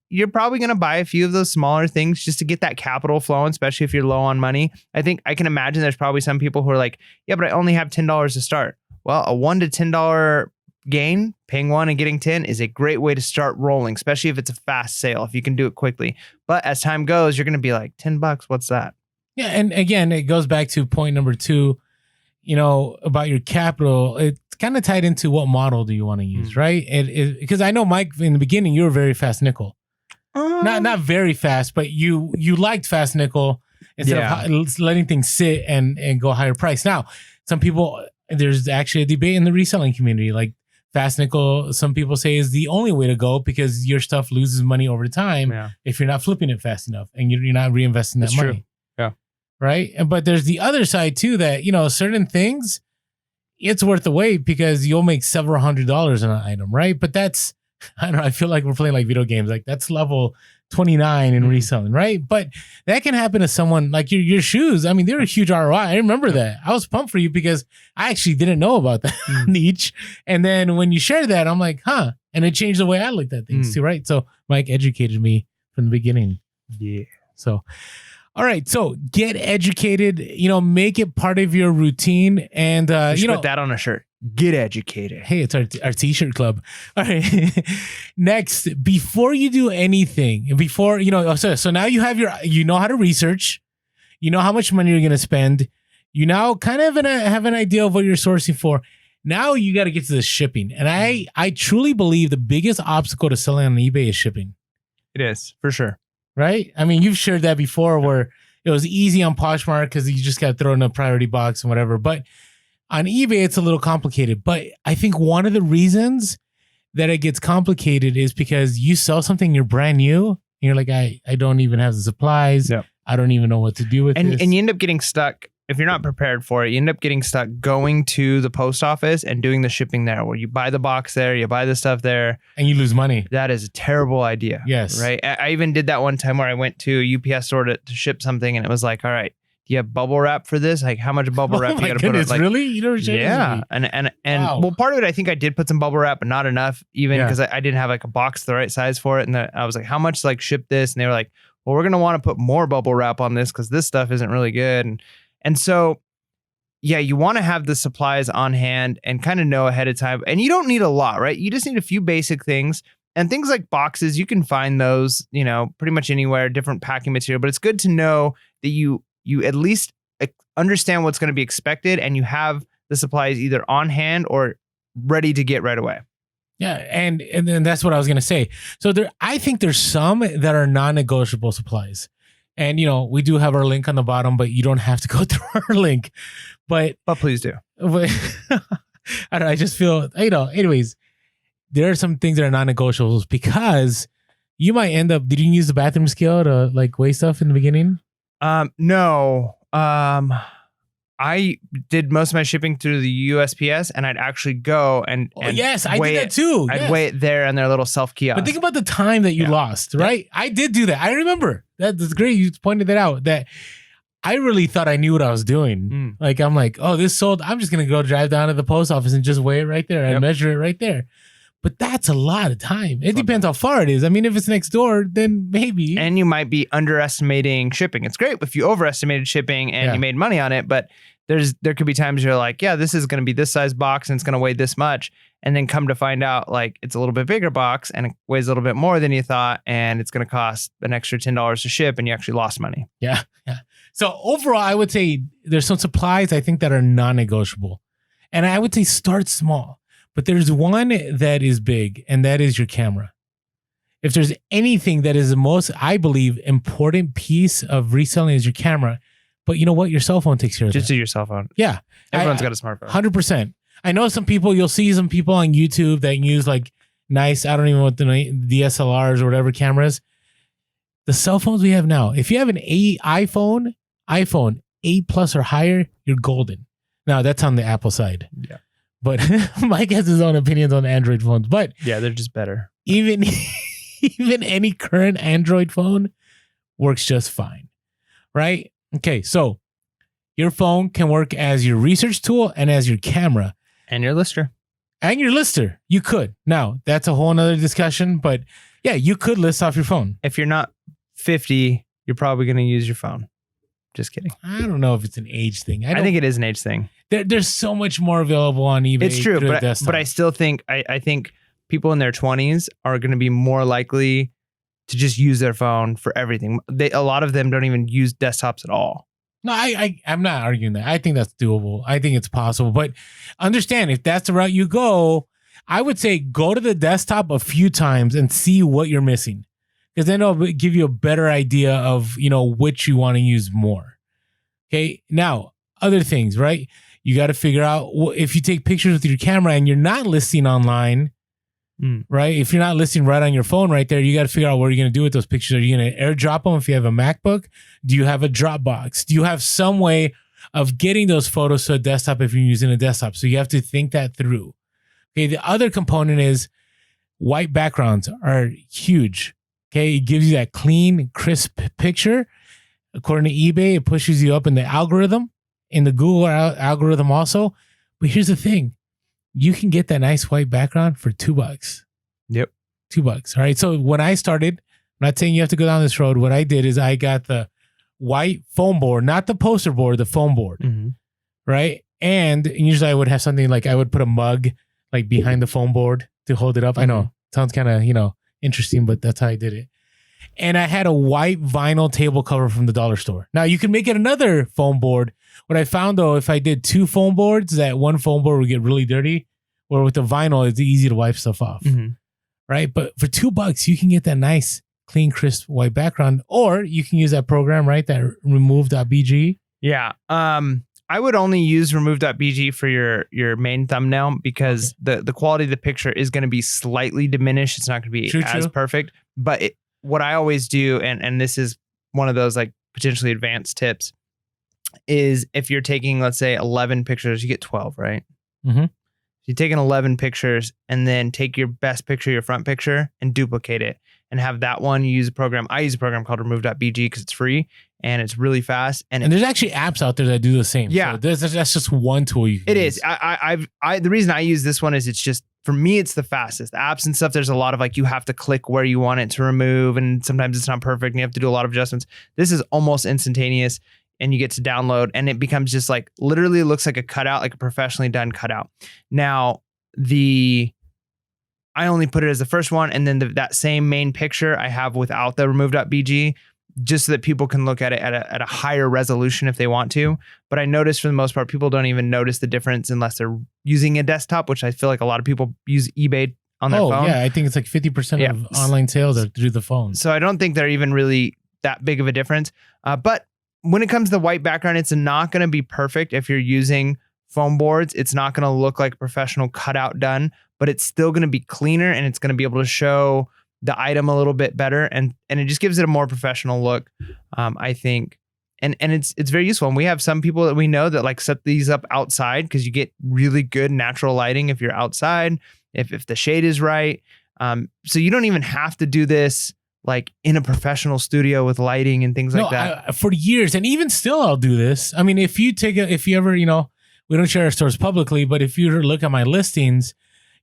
you're probably going to buy a few of those smaller things just to get that capital flowing, especially if you're low on money. I think I can imagine there's probably some people who are like, yeah, but I only have $10 to start. Well, a $1 to $10 gain, paying 1 and getting 10 is a great way to start rolling, especially if it's a fast sale, if you can do it quickly. But as time goes, you're going to be like, $10, what's that? Yeah. And again, it goes back to point number 2, about your capital. It's kind of tied into what model do you want to use, right? Because I know, Mike, in the beginning, you were very fast nickel. Not very fast, but you liked fast nickel instead of letting things sit and go higher price. Now, some people, there's actually a debate in the reselling community. Like fast nickel, some people say is the only way to go because your stuff loses money over time if you're not flipping it fast enough and you're not reinvesting that money. True. Yeah. Right. But there's the other side too that, certain things, it's worth the wait because you'll make several $100s on an item. Right. But that's, I don't know, I feel like we're playing like video games. Like that's level 29 in reselling, right? But that can happen to someone like your shoes. I mean, they're a huge ROI. I remember that. I was pumped for you because I actually didn't know about that niche. And then when you shared that, I'm like, huh. And it changed the way I looked at things too, right? So Mike educated me from the beginning. Yeah. So, all right. So get educated, make it part of your routine. And, put that on a shirt. Get educated. Hey, it's our t-shirt club. All right. Next, before you do anything, so now you have how to research, how much money you're going to spend. You now kind of have an idea of what you're sourcing for. Now you got to get to the shipping. And I truly believe the biggest obstacle to selling on eBay is shipping. It is, for sure. Right? I mean, you've shared that before where it was easy on Poshmark because you just got to throw in a priority box and whatever. But on eBay, it's a little complicated. But I think one of the reasons that it gets complicated is because you sell something, you're brand new, and you're like, I don't even have the supplies. Yep. I don't even know what to do with this. And you end up getting stuck. If you're not prepared for it, you end up getting stuck going to the post office and doing the shipping there, where you buy the box there, you buy the stuff there. And you lose money. That is a terrible idea. Yes. Right? I even did that one time where I went to a UPS store to ship something, and it was like, all right, do you have bubble wrap for this? Like, how much bubble wrap you got to put on? Like, really? You never shared yeah. And wow. Well, part of it, I think I did put some bubble wrap, but not enough, even because I didn't have like a box the right size for it. And I was like, how much like ship this? And they were like, well, we're going to want to put more bubble wrap on this because this stuff isn't really good. And so, yeah, you want to have the supplies on hand and kind of know ahead of time. And you don't need a lot, right? You just need a few basic things. And things like boxes, you can find those, pretty much anywhere, different packing material. But it's good to know that you at least understand what's going to be expected and you have the supplies either on hand or ready to get right away. Yeah, and then that's what I was going to say. So I think there's some that are non-negotiable supplies. And, we do have our link on the bottom, but you don't have to go through our link. But please do. But, I don't know, I just feel, anyways, there are some things that are non-negotiables because you might end up, did you use the bathroom scale to like weigh stuff in the beginning? No. I did most of my shipping through the USPS, and I'd actually go and yes, I did that too. I'd weigh it there on their little self kiosk. But think about the time that you lost, right? Yeah. I did do that. I remember that's great. You pointed that out. That I really thought I knew what I was doing. Like I'm like, oh, this sold. I'm just gonna go drive down to the post office and just weigh it right there and measure it right there. But that's a lot of time. It depends how far it is. I mean, if it's next door, then maybe. And you might be underestimating shipping. It's great if you overestimated shipping and you made money on it, but there could be times you're like, yeah, this is going to be this size box and it's going to weigh this much. And then come to find out like it's a little bit bigger box and it weighs a little bit more than you thought. And it's going to cost an extra $10 to ship and you actually lost money. Yeah. Yeah. So overall, I would say there's some supplies I think that are non-negotiable. And I would say start small. But there's one that is big, and that is your camera. If there's anything that is the most, I believe, important piece of reselling is your camera. But you know what? Your cell phone takes care of that. Just do your cell phone. Yeah. Everyone's got a smartphone. 100%. I know you'll see some people on YouTube that use like nice, I don't even know what the DSLRs or whatever cameras. The cell phones we have now, if you have an iPhone 8 Plus or higher, you're golden. Now, that's on the Apple side. Yeah. But Mike has his own opinions on Android phones. But yeah, they're just better. Even any current Android phone works just fine. Right? Okay, so your phone can work as your research tool and as your camera. And your lister. You could. Now, that's a whole nother discussion, but Yeah, you could list off your phone. If you're not 50, you're probably going to use your phone. Just kidding. I don't know if it's an age thing. I think it is an age thing. There's so much more available on eBay. It's true, through but I still think I think people in their 20s are going to be more likely to just use their phone for everything. A lot of them don't even use desktops at all. No, I'm not arguing that. I think that's doable. I think it's possible. But understand, if that's the route you go, I would say go to the desktop a few times and see what you're missing. Because then it'll give you a better idea of, which you want to use more. Okay. Now, other things, right? You got to figure out if you take pictures with your camera and you're not listing online, right? If you're not listing right on your phone right there, you got to figure out what you're going to do with those pictures. Are you going to airdrop them if you have a MacBook? Do you have a Dropbox? Do you have some way of getting those photos to a desktop if you're using a desktop? So you have to think that through. Okay. The other component is white backgrounds are huge. Okay. It gives you that clean, crisp picture. According to eBay, it pushes you up in the algorithm, in the Google algorithm also. But here's the thing. You can get that nice white background for $2. Yep. $2. All right. So when I started, I'm not saying you have to go down this road. What I did is I got the white foam board, not the poster board, the foam board. Mm-hmm. Right. And usually I would have something like I would put a mug like behind the foam board to hold it up. Mm-hmm. I know it sounds kind of, interesting, but that's how I did it. And I had a white vinyl table cover from the dollar store. Now you can make it another foam board. What I found though, if I did two foam boards, that one foam board would get really dirty. Or with the vinyl, it's easy to wipe stuff off. Mm-hmm. Right? But for $2, you can get that nice, clean, crisp white background. Or you can use that program, right? That remove.bg. Yeah. I would only use remove.bg for your main thumbnail because the quality of the picture is going to be slightly diminished. It's not going to be as perfect. But what I always do, and this is one of those like potentially advanced tips, is if you're taking, let's say, 11 pictures, you get 12, right? Mm-hmm. You're taking 11 pictures and then take your best picture, your front picture, and duplicate it and have that one. You use a program. I use a program called remove.bg because it's free and it's really fast. And there's actually apps out there that do the same. Yeah. So that's just one tool you can use. It is. The reason I use this one is it's just, for me, it's the fastest. The apps and stuff, there's a lot of like, you have to click where you want it to remove and sometimes it's not perfect and you have to do a lot of adjustments. This is almost instantaneous. And you get to download and it becomes just like literally looks like a cutout, like a professionally done cutout. Now, I only put it as the first one and then that same main picture I have without the remove.bg just so that people can look at it at a higher resolution if they want to. But I noticed for the most part, people don't even notice the difference unless they're using a desktop, which I feel like a lot of people use eBay on their phone. Oh, yeah. I think it's like 50% of online sales are through the phone. So I don't think they're even really that big of a difference. But when it comes to the white background, it's not going to be perfect if you're using foam boards. It's not going to look like a professional cutout done, but it's still going to be cleaner and it's going to be able to show the item a little bit better. And it just gives it a more professional look, I think. And it's very useful. And we have some people that we know that like set these up outside because you get really good natural lighting if you're outside, if the shade is right. So you don't even have to do this like in a professional studio with lighting and things like that. For years, and even still, I'll do this. I mean, if you ever, we don't share our stores publicly, but if you look at my listings,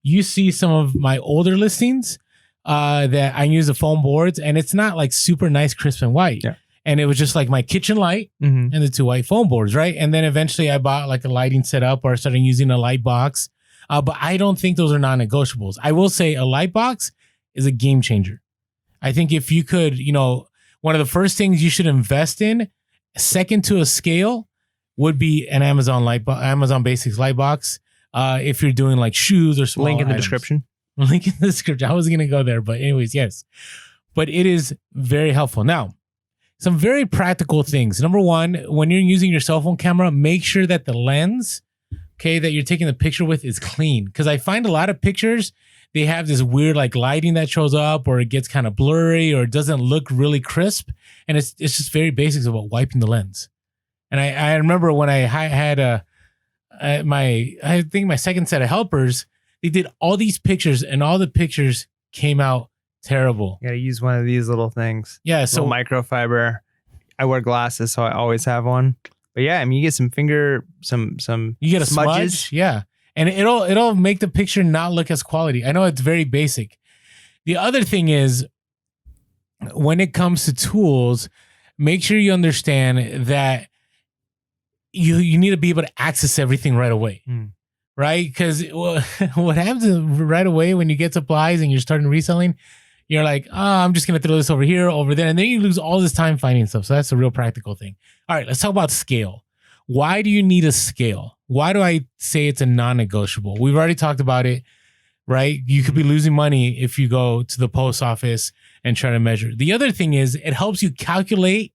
you see some of my older listings that I use the foam boards, and it's not like super nice, crisp and white. Yeah. And it was just like my kitchen light and the two white foam boards, right? And then eventually I bought like a lighting setup or started using a light box. But I don't think those are non-negotiables. I will say a light box is a game changer. I think if you could, one of the first things you should invest in, second to a scale, would be an Amazon Basics light box. If you're doing like shoes or small link in the items. description. Link in the description. I was going to go there, but anyways, yes. But it is very helpful. Now, some very practical things. Number one, when you're using your cell phone camera, make sure that the lens, that you're taking the picture with is clean. Because I find a lot of pictures, they have this weird like lighting that shows up, or it gets kind of blurry, or it doesn't look really crisp. And it's just very basics about wiping the lens. And I remember when I had I think my second set of helpers, they did all these pictures and all the pictures came out terrible. You got to use one of these little things. Yeah. So microfiber. I wear glasses, so I always have one. But yeah, I mean, you get some you get a smudges. Yeah. And it'll make the picture not look as quality. I know it's very basic. The other thing is, when it comes to tools, make sure you understand that you need to be able to access everything right away. Right? Because what happens is right away when you get supplies and you're starting reselling, you're like, oh, I'm just going to throw this over here, over there. And then you lose all this time finding stuff. So that's a real practical thing. All right, let's talk about scale. Why do you need a scale? Why do I say it's a non-negotiable? We've already talked about it, right? You could be losing money if you go to the post office and try to measure. The other thing is it helps you calculate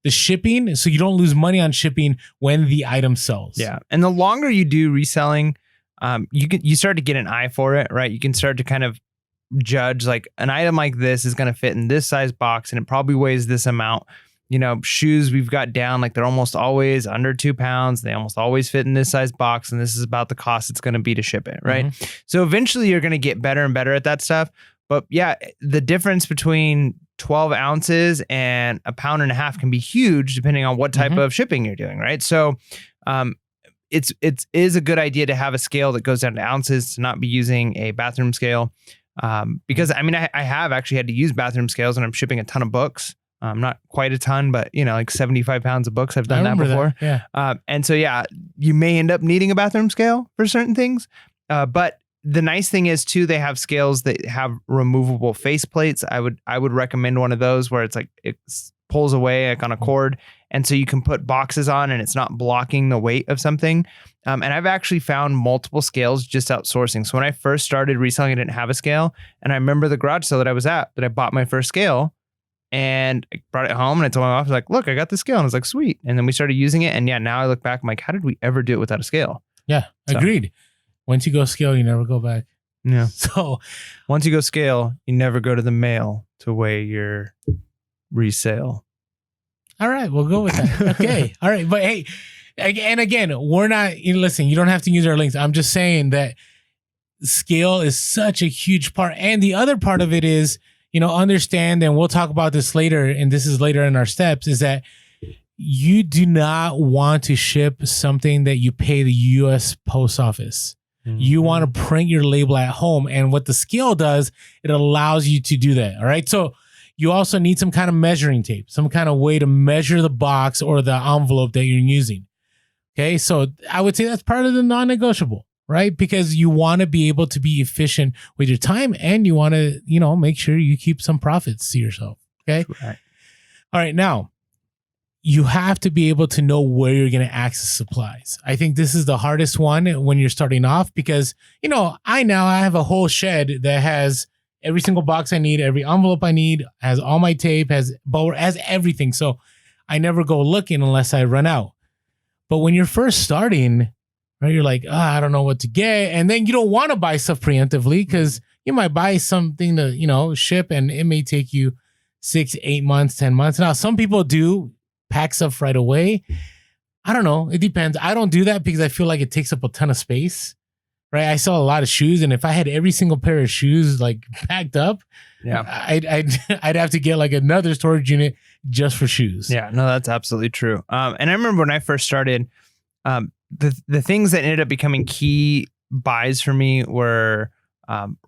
the shipping so you don't lose money on shipping when the item sells. Yeah. And the longer you do reselling, you start to get an eye for it, right? You can start to kind of judge like an item like this is going to fit in this size box and it probably weighs this amount. You know, shoes we've got down, like they're almost always under 2 pounds. They almost always fit in this size box. And this is about the cost it's going to be to ship it, right? So eventually you're going to get better and better at that stuff. But yeah, the difference between 12 ounces and 1.5 pounds can be huge depending on what type of shipping you're doing, right? So it is a good idea to have a scale that goes down to ounces, to not be using a bathroom scale. Because I mean, I have actually had to use bathroom scales when I'm shipping a ton of books. Not quite a ton, but you know, like 75 pounds of books. I've done that before. Yeah. And so, yeah, you may end up needing a bathroom scale for certain things. But the nice thing is too, they have scales that have removable face plates. I would recommend one of those where it's like, it pulls away like on a cord. And so you can put boxes on and it's not blocking the weight of something. And I've actually found multiple scales just outsourcing. So when I first started reselling, I didn't have a scale. And I remember the garage sale that I was at that I bought my first scale. And I brought it home and I told my wife, like, look, I got this scale. And I was like, sweet. And then we started using it. And yeah, now I look back, I'm like, how did we ever do it without a scale? Yeah, so. Agreed. Once you go scale, you never go back. Yeah. So once you go scale, you never go to the mail to weigh your resale. All right, we'll go with that. Okay. All right. But hey, and again, we're not, listen, you don't have to use our links. I'm just saying that scale is such a huge part. And the other part of it is, understand, and we'll talk about this later, and this is later in our steps, is that you do not want to ship something that you pay the U.S. Post Office. You want to print your label at home. And what the scale does, it allows you to do that. All right. So you also need some kind of measuring tape, some kind of way to measure the box or the envelope that you're using. Okay. So I would say that's part of the non-negotiable, right? Because you want to be able to be efficient with your time and you want to, make sure you keep some profits to yourself. Okay. Right. All right. Now, you have to be able to know where you're going to access supplies. I think this is the hardest one when you're starting off because, I have a whole shed that has every single box I need, every envelope I need, has all my tape, has everything. So I never go looking unless I run out. But when you're first starting, right, you're like, I don't know what to get. And then you don't want to buy stuff preemptively because you might buy something to, ship and it may take you 6, 8 months, 10 months. Now, some people do pack stuff right away. I don't know. It depends. I don't do that because I feel like it takes up a ton of space, right? I sell a lot of shoes, and if I had every single pair of shoes like packed up, I'd have to get like another storage unit just for shoes. Yeah, no, that's absolutely true. And I remember when I first started, the things that ended up becoming key buys for me were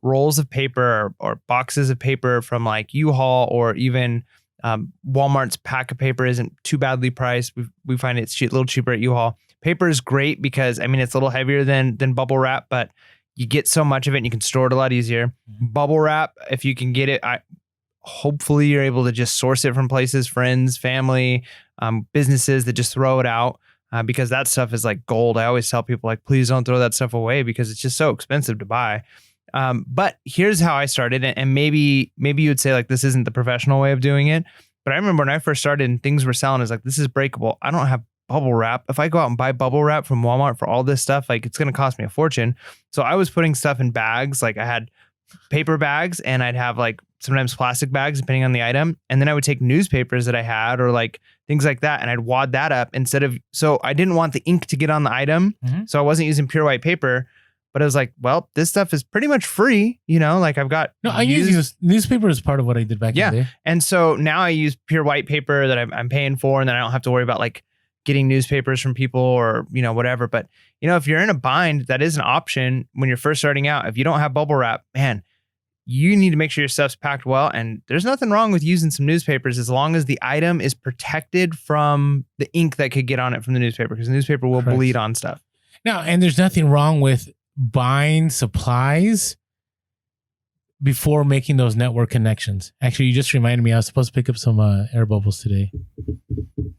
rolls of paper or boxes of paper from like U-Haul or even Walmart's pack of paper isn't too badly priced. We find it's a little cheaper at U-Haul. Paper is great because it's a little heavier than bubble wrap, but you get so much of it and you can store it a lot easier. Bubble wrap, if you can get it, hopefully you're able to just source it from places, friends, family, businesses that just throw it out because that stuff is like gold. I always tell people like, please don't throw that stuff away because it's just so expensive to buy. But here's how I started, and maybe you would say like this isn't the professional way of doing it, but I remember when I first started and things were selling, is like, this is breakable. I don't have bubble wrap. If I go out and buy bubble wrap from Walmart for all this stuff, like it's going to cost me a fortune. So I was putting stuff in bags. Like I had paper bags and I'd have like sometimes plastic bags depending on the item. And then I would take newspapers that I had or like things like that. And I'd wad that up so I didn't want the ink to get on the item. So I wasn't using pure white paper. But I was like, well, this stuff is pretty much free, like I've got. No, I use newspaper as part of what I did back in the day. And so now I use pure white paper that I'm paying for, and then I don't have to worry about like getting newspapers from people or, whatever. But, if you're in a bind, that is an option when you're first starting out. If you don't have bubble wrap, man, you need to make sure your stuff's packed well. And there's nothing wrong with using some newspapers as long as the item is protected from the ink that could get on it from the newspaper, because the newspaper will bleed on stuff. No, and there's nothing wrong with buying supplies before making those network connections. Actually, you just reminded me I was supposed to pick up some air bubbles today.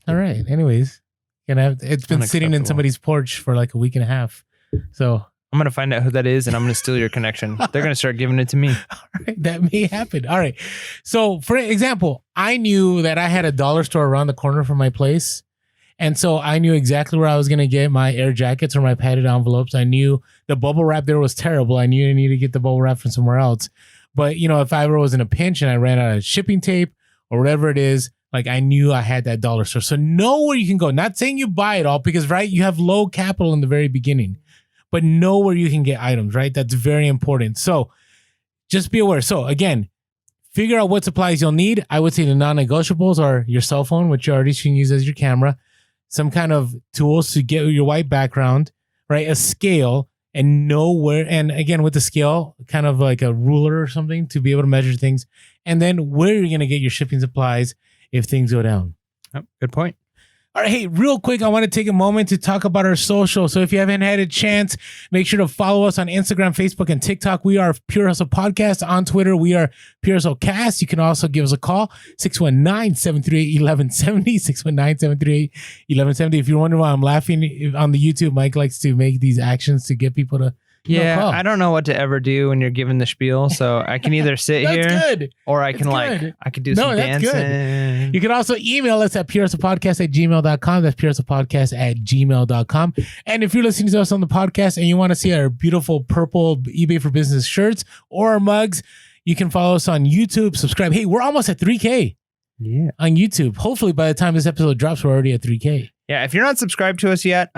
All right. Anyways, it's been sitting in somebody's porch for like a week and a half. So I'm going to find out who that is and I'm going to steal your connection. They're going to start giving it to me. All right, that may happen. All right. So for example, I knew that I had a dollar store around the corner from my place. And so I knew exactly where I was going to get my air jackets or my padded envelopes. I knew the bubble wrap there was terrible. I knew I needed to get the bubble wrap from somewhere else. But, you know, if I ever was in a pinch and I ran out of shipping tape or whatever it is, like I knew I had that dollar store. So know where you can go. Not saying you buy it all because, right, you have low capital in the very beginning. But know where you can get items, right? That's very important. So just be aware. So again, figure out what supplies you'll need. I would say the non-negotiables are your cell phone, which you already can use as your camera, some kind of tools to get your white background, right? A scale, and know where, and again, with the scale, kind of like a ruler or something to be able to measure things. And then where you're going to get your shipping supplies if things go down. Oh, good point. All right, hey, real quick, I want to take a moment to talk about our social. So if you haven't had a chance, make sure to follow us on Instagram, Facebook, and TikTok. We are Pure Hustle Podcast. On Twitter, we are Pure Hustle Cast. You can also give us a call, 619-738-1170, 619-738-1170. If you're wondering why I'm laughing on the YouTube, Mike likes to make these actions to get people to call. I don't know what to ever do when you're giving the spiel, so I can either sit here good. Or I can I could do some dancing. Good. You can also email us at purehustlepodcast@gmail.com. That's purehustlepodcast@gmail.com. And if you're listening to us on the podcast and you want to see our beautiful purple eBay for Business shirts or our mugs, you can follow us on YouTube, subscribe. Hey, we're almost at 3K on YouTube. Hopefully by the time this episode drops, we're already at 3K. Yeah, if you're not subscribed to us yet,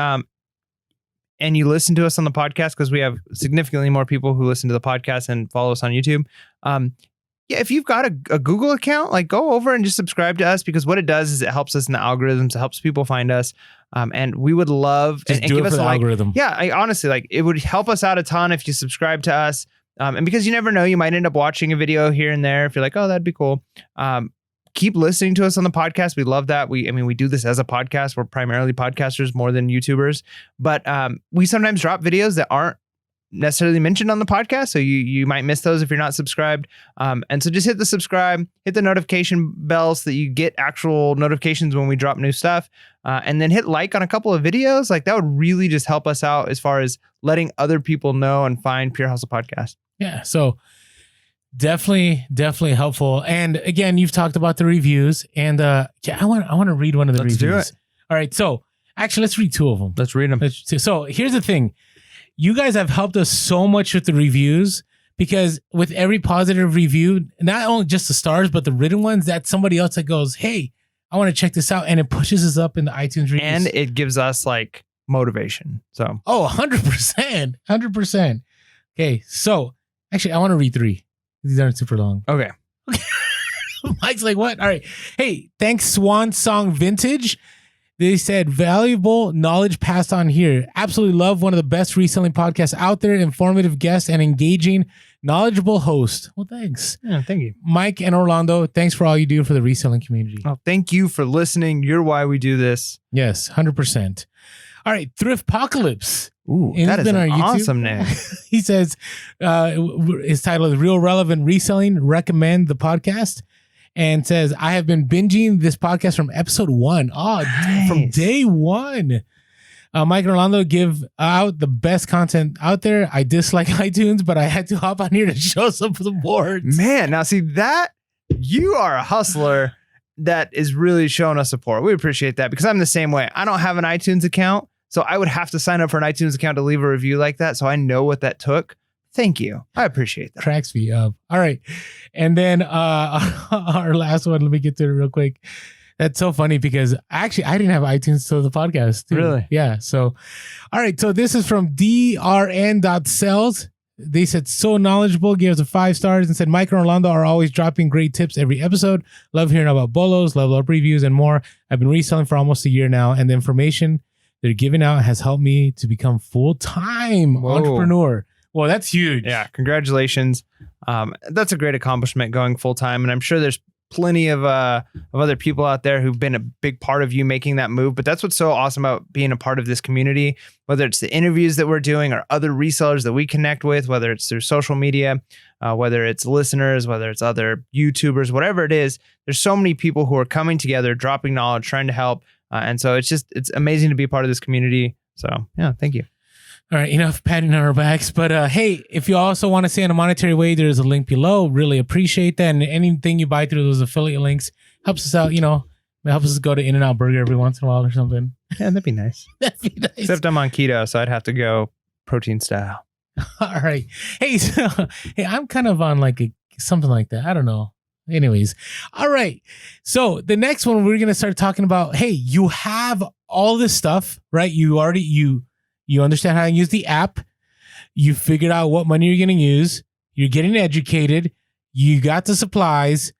and you listen to us on the podcast, because we have significantly more people who listen to the podcast and follow us on YouTube. If you've got a Google account, like go over and just subscribe to us, because what it does is it helps us in the algorithms. It helps people find us. And we would love just and do give it us for the algorithm. Yeah, honestly, like it would help us out a ton if you subscribe to us. And because you never know, you might end up watching a video here and there if you're like, oh, that'd be cool. Keep listening to us on the podcast. We love that. We do this as a podcast. We're primarily podcasters more than YouTubers, but we sometimes drop videos that aren't necessarily mentioned on the podcast. So you might miss those if you're not subscribed. And so just hit the subscribe, hit the notification bell so that you get actual notifications when we drop new stuff. And then hit like on a couple of videos. Like that would really just help us out as far as letting other people know and find Pure Hustle Podcast. Yeah. So definitely helpful. And again, you've talked about the reviews, and I want to read one of the reviews. Do it. All right, so actually, let's read two of them. Let's read them. So here's the thing: you guys have helped us so much with the reviews, because with every positive review, not only just the stars but the written ones, that's somebody else that goes, "Hey, I want to check this out," and it pushes us up in the iTunes reviews, and it gives us like motivation. So 100%. Okay, so actually, I want to read three. These aren't super long. Okay. Mike's like, what? All right. Hey, thanks, Swan Song Vintage. They said, valuable knowledge passed on here. Absolutely love one of the best reselling podcasts out there. Informative guests and engaging, knowledgeable host. Well, thanks. Yeah, thank you. Mike and Orlando, thanks for all you do for the reselling community. Oh, thank you for listening. You're why we do this. Yes, 100%. All right, Thriftpocalypse. Ooh, that is an awesome name. He says, his title is Real Relevant Reselling. Recommend the podcast. And says, I have been binging this podcast from episode 1. Oh, nice. From day 1. Mike and Orlando give out the best content out there. I dislike iTunes, but I had to hop on here to show some support. Man, now see that you are a hustler that is really showing us support. We appreciate that, because I'm the same way. I don't have an iTunes account, so I would have to sign up for an iTunes account to leave a review like that. So I know what that took. Thank you. I appreciate that. Cracks me up. All right. And then our last one, let me get to it real quick. That's so funny because actually I didn't have iTunes to the podcast too. Really? Yeah. So, all right. So this is from drn.cells. They said, so knowledgeable, gave us a 5 stars and said, Mike and Orlando are always dropping great tips every episode. Love hearing about bolos, level up reviews, and more. I've been reselling for almost a year now, and the information they're giving out has helped me to become full-time entrepreneur. Well, that's huge. Yeah, congratulations. That's a great accomplishment going full time, and I'm sure there's plenty of other people out there who've been a big part of you making that move. But that's what's so awesome about being a part of this community, whether it's the interviews that we're doing or other resellers that we connect with, whether it's through social media, whether it's listeners, whether it's other YouTubers, whatever it is. There's so many people who are coming together, dropping knowledge, trying to help. And so it's amazing to be a part of this community. So yeah, thank you. All right, enough patting on our backs. But hey, if you also want to say in a monetary way, there's a link below. Really appreciate that. And anything you buy through those affiliate links helps us out. It helps us go to In-N-Out Burger every once in a while or something. Yeah, that'd be nice. That'd be nice. Except I'm on keto, so I'd have to go protein style. All right. Hey, I'm kind of on like something like that. I don't know. Anyways. All right. So the next one, we're going to start talking about, hey, you have all this stuff, right? You understand how to use the app. You figured out what money you're going to use. You're getting educated. You got the supplies.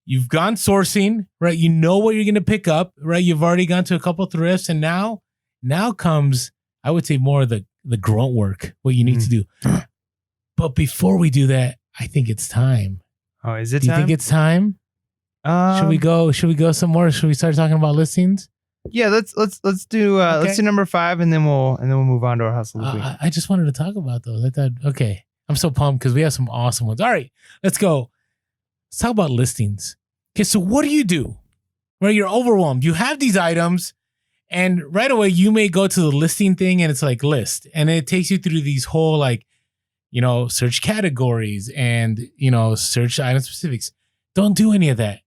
You've gone sourcing, right? You know what you're going to pick up, right? You've already gone to a couple of thrifts, and now comes, I would say, more of the grunt work, what you need to do. But before we do that, I think it's time. Oh, is it time? Do you think it's time? Should we go some more? Should we start talking about listings? Yeah, let's do let's do number 5, and then we'll move on to our hustle this week. I just wanted to talk about those. I thought, okay, I'm so pumped because we have some awesome ones. All right, let's go. Let's talk about listings. Okay, so what do you do? Right, you're overwhelmed. You have these items, and right away you may go to the listing thing, and it's like list, and it takes you through these whole search categories and search item specifics. Don't do any of that.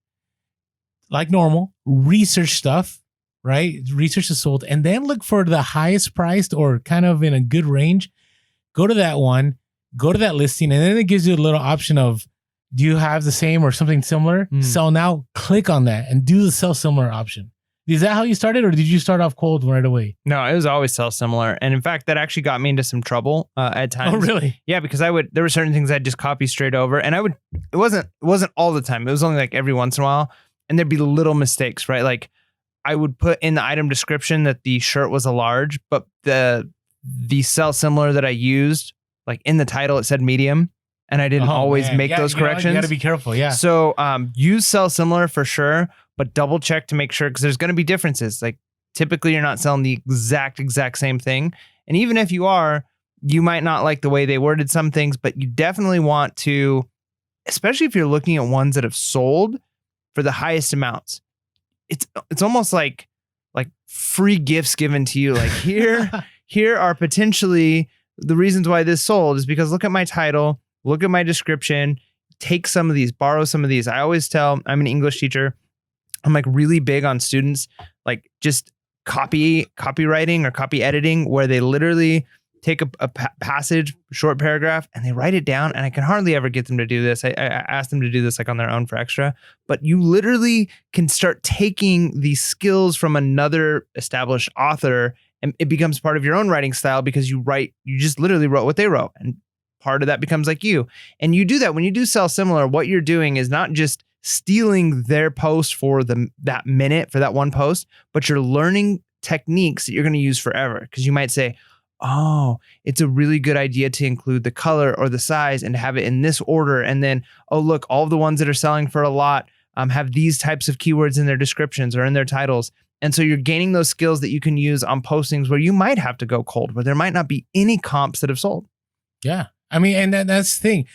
Like normal, research stuff. Right? Research is sold, and then look for the highest priced or kind of in a good range. Go to that one, go to that listing, and then it gives you a little option of, do you have the same or something similar? Sell now, click on that and do the sell similar option. Is that how you started, or did you start off cold right away? No, it was always sell similar. And in fact, that actually got me into some trouble at times. Oh, really? Yeah, because there were certain things I'd just copy straight over, and it wasn't all the time. It was only like every once in a while, and there'd be little mistakes, right? Like, I would put in the item description that the shirt was a large, but the sell similar that I used, like in the title, it said medium, and I didn't always make those corrections. You got to be careful, yeah. So use sell similar for sure, but double check to make sure, because there's going to be differences. Like typically you're not selling the exact same thing. And even if you are, you might not like the way they worded some things, but you definitely want to, especially if you're looking at ones that have sold for the highest amounts. It's almost like free gifts given to you. Like here are potentially the reasons why this sold is because look at my title, look at my description, take some of these, borrow some of these. I always tell, I'm an English teacher. I'm like really big on students, like just copywriting or copy editing, where they literally take a passage, short paragraph, and they write it down. And I can hardly ever get them to do this. I ask them to do this like on their own for extra, but you literally can start taking these skills from another established author, and it becomes part of your own writing style because you just literally wrote what they wrote. And part of that becomes like you. And you do that when you do sell similar. What you're doing is not just stealing their post for that minute for that one post, but you're learning techniques that you're going to use forever. Because you might say, oh, it's a really good idea to include the color or the size and have it in this order. And then, oh, look, all the ones that are selling for a lot have these types of keywords in their descriptions or in their titles. And so you're gaining those skills that you can use on postings where you might have to go cold, where there might not be any comps that have sold. Yeah. I mean, and that's the thing.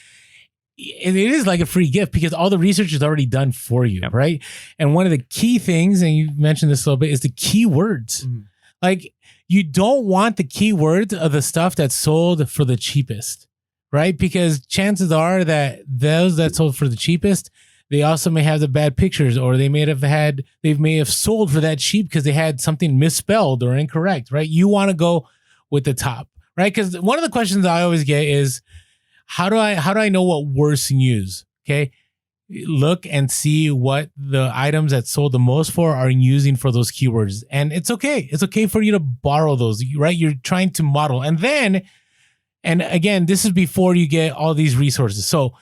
It is like a free gift because all the research is already done for you, right? And one of the key things, and you mentioned this a little bit, is the keywords. Like, you don't want the keywords of the stuff that's sold for the cheapest, right? Because chances are that those that sold for the cheapest, they also may have the bad pictures, or they may have sold for that cheap because they had something misspelled or incorrect, right? You want to go with the top, right? Because one of the questions I always get is, how do I know what words to use? Okay. Look and see what the items that sold the most for are using for those keywords. And it's okay. It's okay for you to borrow those, right? You're trying to model. And again, this is before you get all these resources. So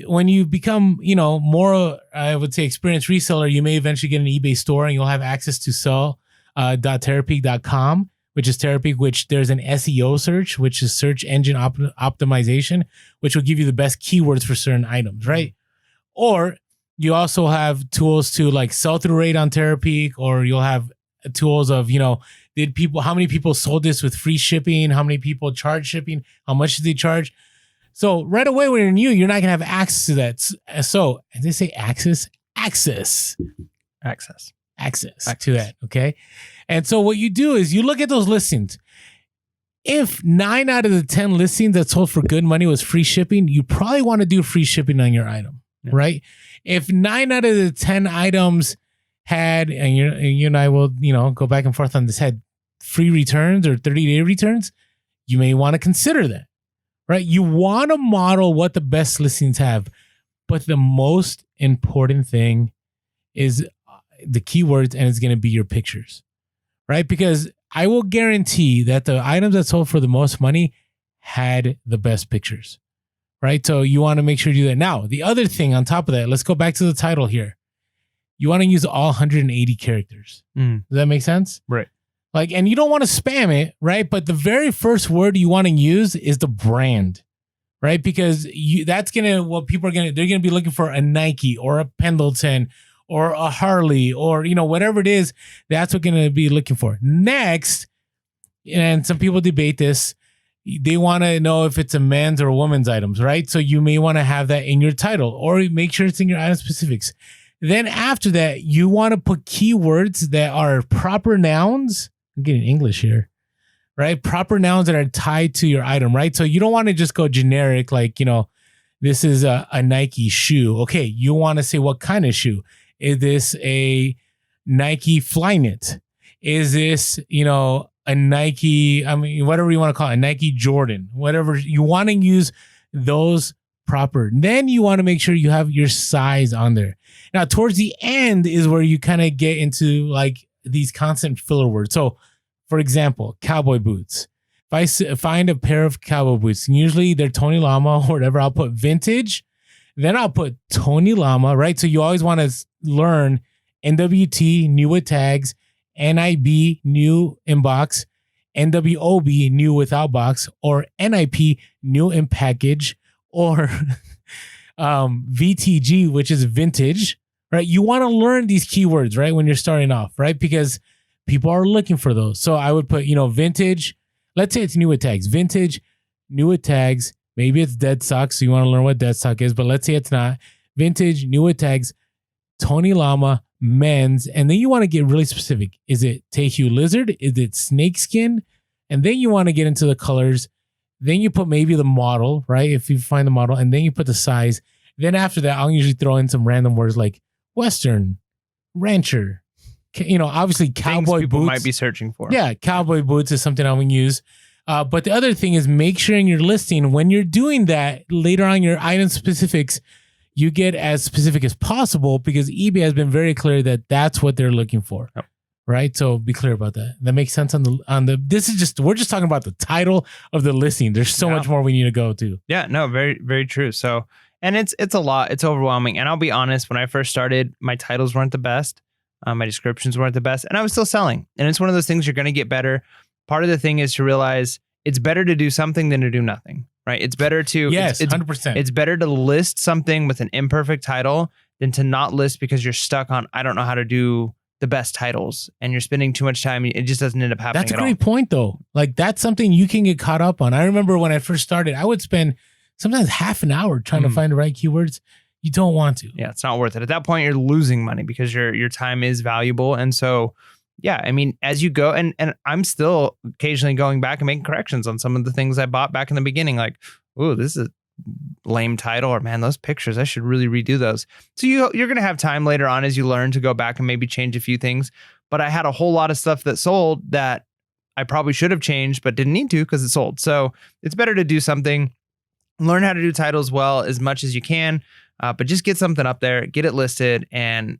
when you become, more, I would say, experienced reseller, you may eventually get an eBay store and you'll have access to sell.therapy.com, which is Terapeak, which there's an SEO search, which is search engine optimization, which will give you the best keywords for certain items, right? Or you also have tools to like sell-through rate on Terapeak, or you'll have tools of, how many people sold this with free shipping? How many people charge shipping? How much did they charge? So right away when you're new, you're not going to have access to that. So, as they say access to that. Okay. And so what you do is you look at those listings. If 9 out of the 10 listings that sold for good money was free shipping, you probably want to do free shipping on your item, right? If 9 out of the 10 items had, and you and I will, go back and forth on this, had free returns or 30-day returns, you may want to consider that, right? You want to model what the best listings have, but the most important thing is the keywords, and it's going to be your pictures, right? Because I will guarantee that the items that sold for the most money had the best pictures, right? So you want to make sure you do that. Now, the other thing on top of that, let's go back to the title here. You want to use all 180 characters. Does that make sense? Right. Like, and you don't want to spam it, right? But the very first word you want to use is the brand, right? Because they're going to be looking for a Nike or a Pendleton or a Harley or, whatever it is, that's what they're going to be looking for. Next, and some people debate this, they want to know if it's a men's or a woman's items, right? So you may want to have that in your title or make sure it's in your item specifics. Then after that, you want to put keywords that are proper nouns. I'm getting English here, right? Proper nouns that are tied to your item, right? So you don't want to just go generic, like, this is a Nike shoe. Okay, you want to say what kind of shoe. Is this a Nike Flyknit? Is this, a Nike, whatever you want to call it, a Nike Jordan, whatever. You want to use those proper. Then you want to make sure you have your size on there. Now, towards the end is where you kind of get into like these constant filler words. So, for example, cowboy boots. If I find a pair of cowboy boots, and usually they're Tony Lama or whatever, I'll put vintage. Then I'll put Tony Lama, right? So you always want to learn NWT, new with tags, NIB, new in box, NWOB, new without box, or NIP, new in package, or VTG, which is vintage, right? You want to learn these keywords, right? When you're starting off, right? Because people are looking for those. So I would put, vintage. Let's say it's new with tags, vintage, new with tags. Maybe it's dead stock. So you want to learn what dead stock is, but let's say it's not vintage, new with tags, Tony Lama, men's. And then you want to get really specific. Is it Tehu lizard? Is it snakeskin? And then you want to get into the colors. Then you put maybe the model, right? If you find the model, and then you put the size. Then after that, I'll usually throw in some random words like Western, rancher, obviously cowboy people boots. Might be searching for. Yeah, cowboy boots is something I would use. But the other thing is make sure in your listing, when you're doing that, later on your item specifics, you get as specific as possible because eBay has been very clear that that's what they're looking for. Yep. Right. So be clear about that. That makes sense we're just talking about the title of the listing. There's so much more we need to go to. Yeah, no, very, very true. So, and it's a lot, it's overwhelming. And I'll be honest, when I first started, my titles weren't the best. My descriptions weren't the best, and I was still selling. And it's one of those things you're going to get better. Part of the thing is to realize it's better to do something than to do nothing, right? It's better to, yes, 100%. It's better to list something with an imperfect title than to not list because you're stuck on, I don't know how to do the best titles and you're spending too much time. It just doesn't end up happening. That's a great point though. Like that's something you can get caught up on. I remember when I first started, I would spend sometimes half an hour trying to find the right keywords. You don't want to. Yeah, it's not worth it. At that point, you're losing money because your time is valuable. And so, yeah, I mean, as you go, and I'm still occasionally going back and making corrections on some of the things I bought back in the beginning. Like, oh, this is a lame title, or man, those pictures, I should really redo those. So you're going to have time later on as you learn to go back and maybe change a few things. But I had a whole lot of stuff that sold that I probably should have changed, but didn't need to because it sold. So it's better to do something, learn how to do titles well as much as you can. But just get something up there, get it listed, and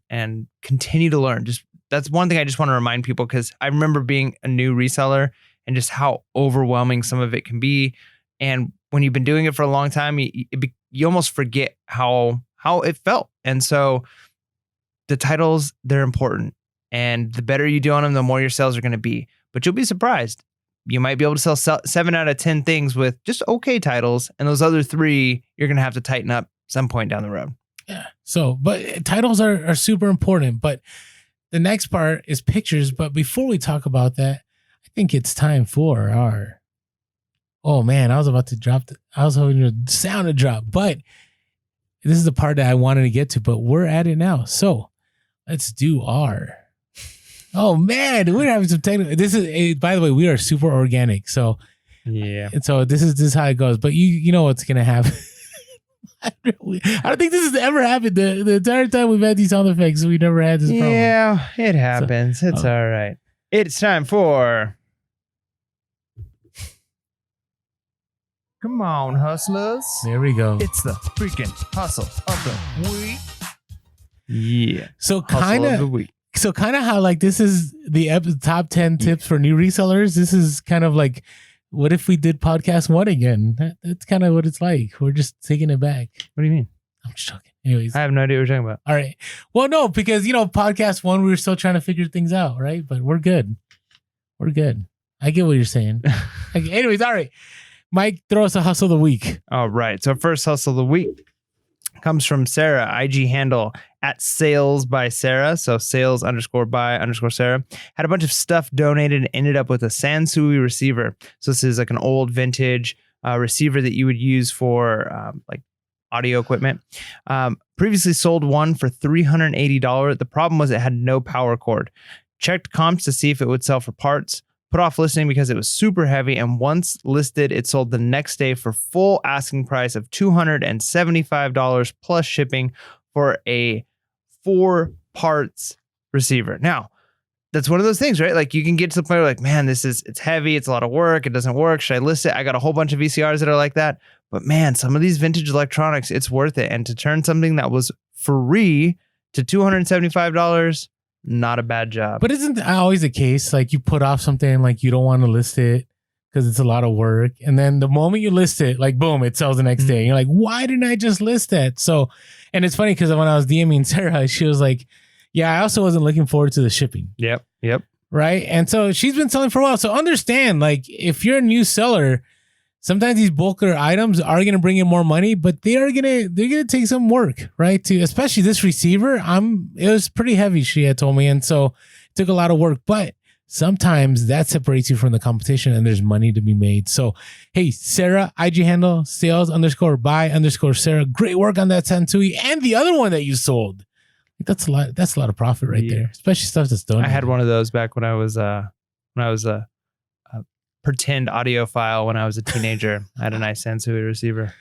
continue to learn. That's one thing I just want to remind people, because I remember being a new reseller and just how overwhelming some of it can be. And when you've been doing it for a long time, you almost forget how it felt. And so the titles, they're important. And the better you do on them, the more your sales are going to be. but you'll be surprised. You might be able to sell 7 out of 10 things with just okay titles, and those other 3 you're going to have to tighten up some point down the road. Yeah. So, but titles are super important. But the next part is pictures. But before we talk about that, I think it's time for our. Oh man, I was about to drop. I was hoping the sound to drop, but this is the part that I wanted to get to. But we're at it now, so let's do our. Oh man, we're having some technical. This is, by the way, we are super organic. So yeah. And so this is how it goes. But you know what's gonna happen. I don't think this has ever happened. The entire time we've had these sound effects, we never had this problem. Yeah, it happens. It's all right. It's time for. Come on, hustlers. There we go. It's the freaking hustle of the week. Yeah. So Hustle of the week. How like this is the top 10 tips for new resellers. This is kind of like, what if we did podcast 1 again? That's kind of what it's like. We're just taking it back. What do you mean? I'm just joking. Anyways. I have no idea what you're talking about. All right. Well, no, because, podcast 1, we were still trying to figure things out, right? But we're good. We're good. I get what you're saying. Okay, anyways, all right. Mike, throw us a hustle of the week. All right. So first hustle of the week comes from Sarah, IG handle @sales by Sarah. So sales_by_Sarah. Had a bunch of stuff donated and ended up with a Sansui receiver. So this is like an old vintage receiver that you would use for like audio equipment. Previously sold one for $380. The problem was it had no power cord. Checked comps to see if it would sell for parts. Put off listing because it was super heavy, and once listed, it sold the next day for full asking price of $275 plus shipping for a 4 parts receiver. Now, that's one of those things, right? Like you can get to the point where like, man, it's heavy, it's a lot of work, it doesn't work. Should I list it? I got a whole bunch of VCRs that are like that. But man, some of these vintage electronics, it's worth it. And to turn something that was free to $275, not a bad job. But isn't that always the case? Like you put off something, like you don't want to list it because it's a lot of work. And then the moment you list it, like boom, it sells the next day. And you're like, why didn't I just list that? So, and it's funny because when I was DMing Sarah, she was like, yeah, I also wasn't looking forward to the shipping. Yep. Right. And so she's been selling for a while. So understand, like if you're a new seller, sometimes these bulkier items are going to bring in more money, but they're going to take some work, right? To especially this receiver, it was pretty heavy, she had told me. And so it took a lot of work, but sometimes that separates you from the competition and there's money to be made. So, hey, Sarah, IG handle sales_by_Sarah. Great work on that Sansui and the other one that you sold. That's a lot of profit right there, especially stuff that's donated. I had one of those back when I was a pretend audiophile when I was a teenager. I had a nice Sansui receiver.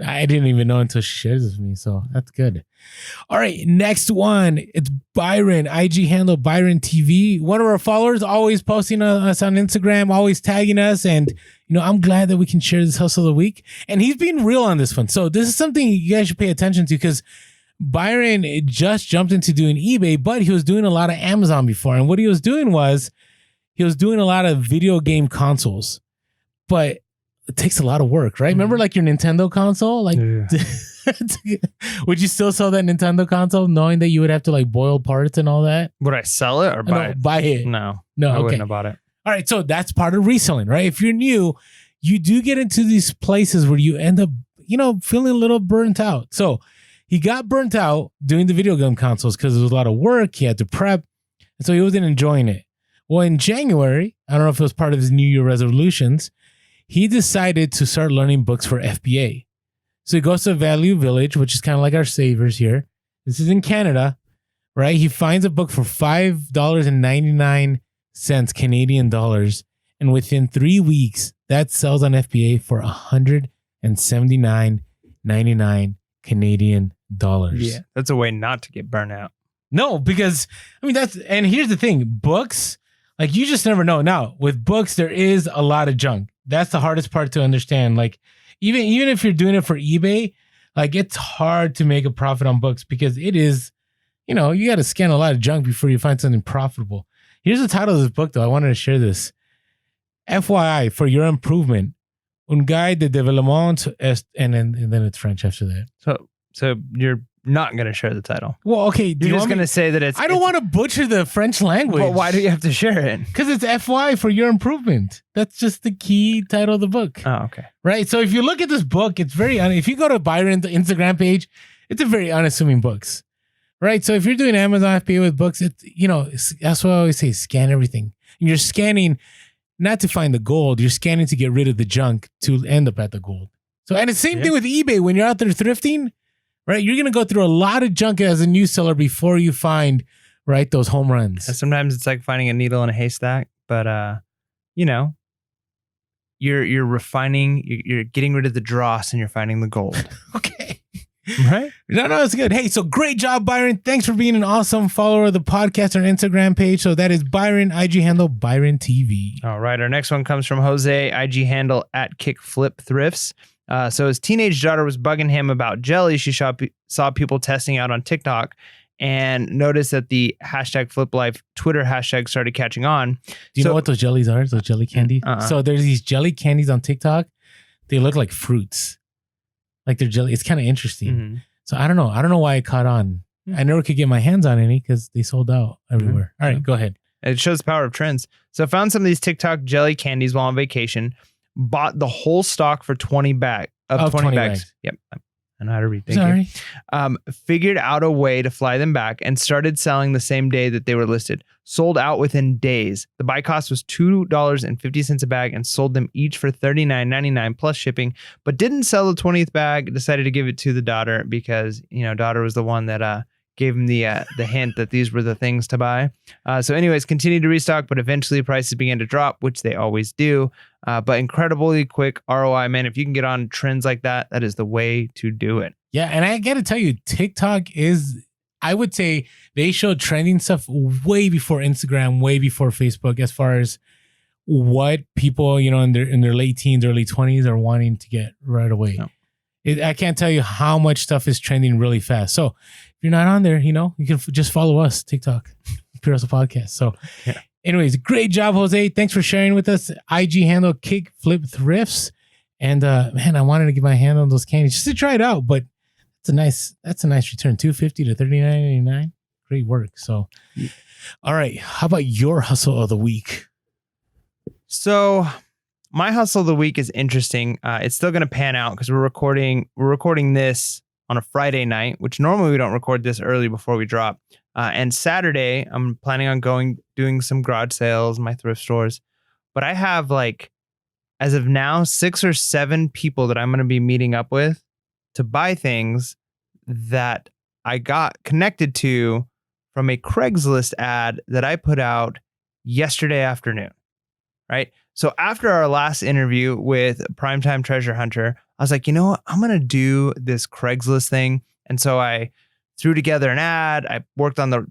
I didn't even know until she shared this with me, so that's good. All right, next one. It's Byron, IG handle Byron TV. One of our followers, always posting us on Instagram, always tagging us, and I'm glad that we can share this hustle of the week. And he's being real on this one, so this is something you guys should pay attention to because Byron just jumped into doing eBay, but he was doing a lot of Amazon before, and what he was doing was he was doing a lot of video game consoles, but it takes a lot of work, right? Remember like your Nintendo console? Like, yeah. Would you still sell that Nintendo console knowing that you would have to like boil parts and all that? Would I sell it or buy it? Buy it. No, I wouldn't have bought it. All right. So that's part of reselling, right? If you're new, you do get into these places where you end up, feeling a little burnt out. So he got burnt out doing the video game consoles because it was a lot of work. He had to prep. And so he wasn't enjoying it. Well, in January, I don't know if it was part of his New Year resolutions, he decided to start learning books for FBA. So he goes to Value Village, which is kind of like our Savers here. This is in Canada, right? He finds a book for $5.99 Canadian dollars. And within 3 weeks, that sells on FBA for $179.99 Canadian dollars. Yeah, that's a way not to get burnt out. No, because and here's the thing, books, like you just never know. Now with books, there is a lot of junk. That's the hardest part to understand. Like even if you're doing it for eBay, like it's hard to make a profit on books because it is, you got to scan a lot of junk before you find something profitable. Here's the title of this book though. I wanted to share this. FYI, for your improvement, un guide de développement, and then it's French after that. So not going to share the title. Well, okay. You're just going to say that it's... I don't want to butcher the French language. But why do you have to share it? Because it's FY for your improvement. That's just the key title of the book. Oh, okay. Right? So if you look at this book, it's very... if you go to Byron's Instagram page, it's a very unassuming books. Right? So if you're doing Amazon FBA with books, that's what I always say, scan everything. And you're scanning not to find the gold. You're scanning to get rid of the junk to end up at the gold. So, and the same thing with eBay. When you're out there thrifting, right, you're going to go through a lot of junk as a new seller before you find, right, those home runs. And sometimes it's like finding a needle in a haystack, but, you're refining, you're getting rid of the dross and you're finding the gold. Okay. Right? No, it's good. Hey, so great job, Byron. Thanks for being an awesome follower of the podcast on Instagram page. So that is Byron, IG handle Byron TV. All right. Our next one comes from Jose, IG handle @KickFlipThrifts. So his teenage daughter was bugging him about jelly she saw people testing out on TikTok and noticed that the #FlipLife Twitter hashtag started catching on. Do you know what those jellies are? Those jelly candy? So there's these jelly candies on TikTok. They look like fruits. Like they're jelly. It's kind of interesting. Mm-hmm. So I don't know. I don't know why it caught on. I never could get my hands on any because they sold out everywhere. Mm-hmm. All right, go ahead. It shows the power of trends. So I found some of these TikTok jelly candies while on vacation. Bought the whole stock for 20 bags. Yep. I know how to read. Thank you. Figured out a way to fly them back and started selling the same day that they were listed. Sold out within days. The buy cost was $2.50 a bag and sold them each for $39.99 plus shipping, but didn't sell the 20th bag. Decided to give it to the daughter because, daughter was the one that gave him the hint that these were the things to buy. So anyways, continued to restock, but eventually prices began to drop, which they always do. But incredibly quick ROI, man. If you can get on trends like that, that is the way to do it. Yeah. And I got to tell you, TikTok is, I would say they show trending stuff way before Instagram, way before Facebook, as far as what people, in their late teens, early 20s are wanting to get right away. No. I can't tell you how much stuff is trending really fast. So if you're not on there, you can just follow us, TikTok, Pure Hustle Podcast. So anyways, great job, Jose. Thanks for sharing with us. IG handle KickFlipThrifts. And man, I wanted to get my hand on those candies just to try it out, but that's a nice return. $2.50 to $39.99. Great work. So, all right. How about your hustle of the week? So my hustle of the week is interesting. It's still going to pan out because we're recording this on a Friday night, which normally we don't record this early before we drop. And Saturday, I'm planning on doing some garage sales, my thrift stores. But I have as of now, 6 or 7 people that I'm going to be meeting up with to buy things that I got connected to from a Craigslist ad that I put out yesterday afternoon. Right. So after our last interview with Primetime Treasure Hunter, I was like, you know what? I'm going to do this Craigslist thing. And so I threw together an ad. I worked on the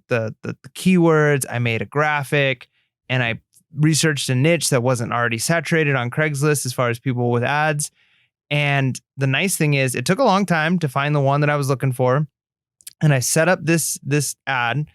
keywords. I made a graphic and I researched a niche that wasn't already saturated on Craigslist as far as people with ads. And the nice thing is it took a long time to find the one that I was looking for. And I set up this ad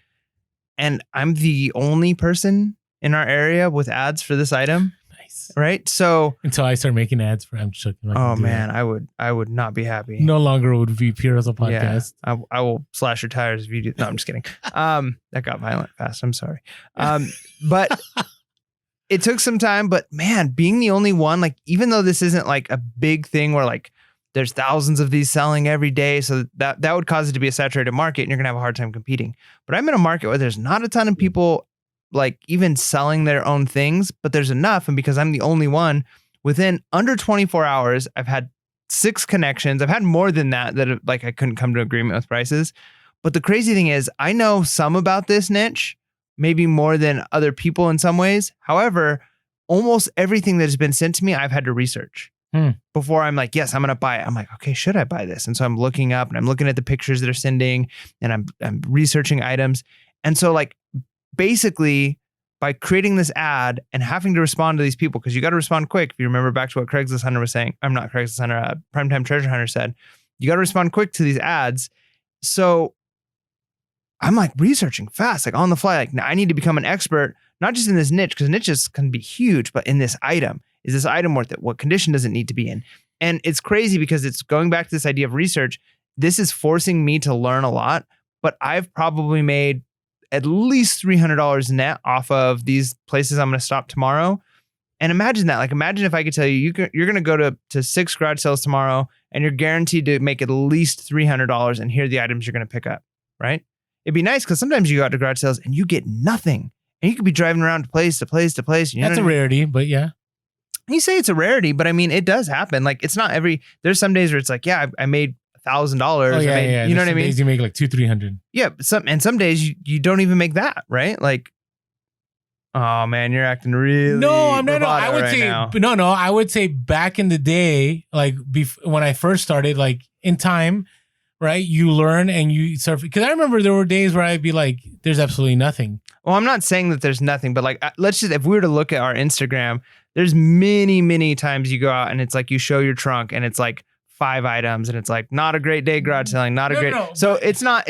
and I'm the only person in our area with ads for this item. Nice. Right. So until I start making ads for I'm joking. Oh man, I would not be happy. No longer would be Pure as a podcast. Yeah, I will slash your tires if you do. No, I'm just kidding. That got violent fast. I'm sorry. But it took some time, but man, being the only one, even though this isn't a big thing where there's thousands of these selling every day, so that would cause it to be a saturated market and you're gonna have a hard time competing. But I'm in a market where there's not a ton of people even selling their own things, but there's enough. And because I'm the only one, within under 24 hours, I've had 6 connections. I've had more than that I couldn't come to agreement with prices. But the crazy thing is I know some about this niche, maybe more than other people in some ways. However, almost everything that has been sent to me, I've had to research before I'm yes, I'm going to buy it. I'm okay, should I buy this? And so I'm looking up and I'm looking at the pictures that they're sending and I'm researching items. And so basically by creating this ad and having to respond to these people, because you got to respond quick. If you remember back to what Craigslist Hunter was saying, I'm not Craigslist Hunter, Primetime Treasure Hunter said, you got to respond quick to these ads. So I'm researching fast, on the fly. I need to become an expert, not just in this niche, because niches can be huge, but in this item. Is this item worth it? What condition does it need to be in? And it's crazy because it's going back to this idea of research. this is forcing me to learn a lot, but I've probably made at least $300 net off of these places I'm going to stop tomorrow. And imagine that. Like, imagine if I could tell you, you're going to go to 6 garage sales tomorrow and you're guaranteed to make at least $300, and here are the items you're going to pick up, right? It'd be nice because sometimes you go out to garage sales and you get nothing. And you could be driving around to place to place to place. That's a rarity, but yeah. You say it's a rarity, but I mean, it does happen. Like, it's not there's some days where it's like, yeah, I made $1,000. Oh, yeah. You know what I mean? Days you make like $200-300. Yeah. Some days you don't even make that, right? Like, oh man, you're acting really. No, I'm not. No, I would right say now. no. I would say back in the day, like when I first started, like in time, right? You learn and you surf. Because I remember there were days where I'd be like, "There's absolutely nothing." Well, I'm not saying that there's nothing, but like, let's just, if we were to look at our Instagram, there's many times you go out and it's like you show your trunk and it's like 5 items and it's like not a great day garage selling, not a great. No. So it's not.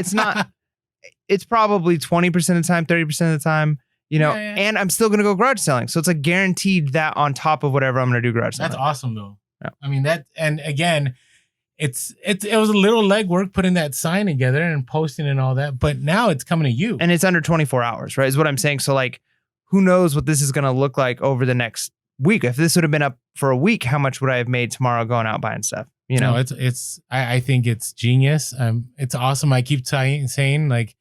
It's probably 20% of the time, 30% of the time. You know, Yeah. and I'm still going to go garage selling. So it's like guaranteed that on top of whatever I'm going to do garage selling. That's awesome though. Yeah. I mean that, and again, it was a little legwork putting that sign together and posting and all that, but now it's coming to you. And it's under 24 hours, right? Is what I'm saying. So like, who knows what this is going to look like over the next week? If this would have been up for a week, how much would I have made tomorrow going out buying stuff? You know, No, I think it's genius. It's awesome. I keep saying like,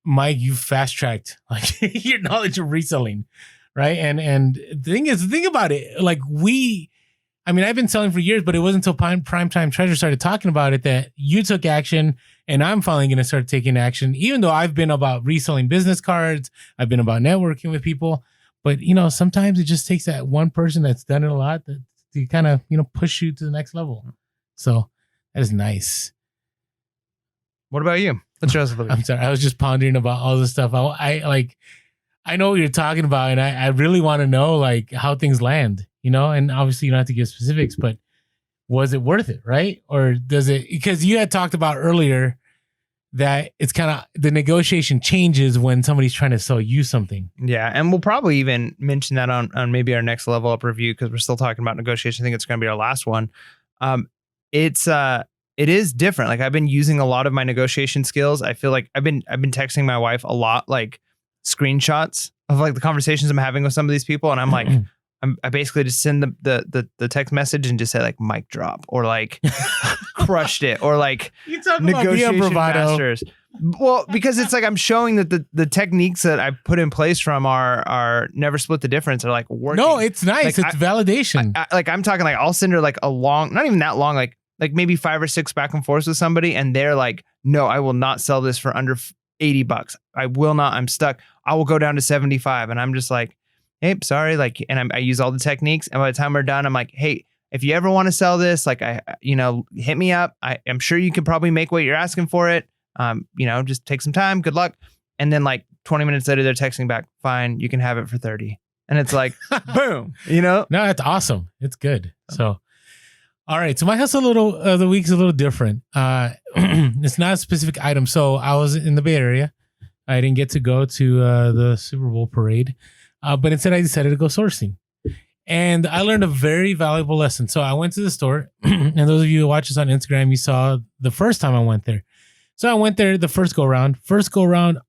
Mike, you fast tracked like your knowledge of reselling, right? And the thing is, think about it. Like I've been selling for years, but it wasn't until Primetime Treasure started talking about it that you took action, and I'm finally going to start taking action. Even though I've been about reselling business cards, I've been about networking with people, but sometimes it just takes that one person that's done it a lot to kind of push you to the next level. So that is nice. what about you? What's your hustle? I'm sorry. I was just pondering about all this stuff. I know what you're talking about, and I really want to know like how things land, and obviously you don't have to give specifics, but was it worth it? Right. Or does it, because you had talked about earlier that it's kind of the negotiation changes when somebody's trying to sell you something. Yeah. And we'll probably even mention that on maybe our next level up review, because we're still talking about negotiation. I think it's going to be our last one. It is different. Like, I've been using a lot of my negotiation skills. I feel like I've been texting my wife a lot, like screenshots of like the conversations I'm having with some of these people. And I'm like, I basically just send the text message and just say like mic drop or like crushed it or like You talk negotiation about masters. Well, because it's like I'm showing that the techniques that I put in place from our never split the difference are like working. No, it's nice. Like, it's validation. I'm talking like I'll send her like a long, not even that long, like maybe 5 or 6 back and forths with somebody, and they're like, no, I will not sell this for under $80. I will not. I'm stuck. I will go down to 75. And I'm just like, hey, sorry. Like, and I use all the techniques. And by the time we're done, I'm like, hey, if you ever want to sell this, like hit me up. I'm sure you can probably make what you're asking for it. Just take some time. Good luck. And then like 20 minutes later, they're texting back, fine, you can have it for 30. And it's like, boom, No, that's awesome. It's good. So, all right. So my hustle of the week is a little different. It's not a specific item. So I was in the Bay Area. I didn't get to go to the Super Bowl parade, but instead I decided to go sourcing. And I learned a very valuable lesson. So I went to the store, and those of you who watch us on Instagram, you saw the first time I went there. So I went there the first go around.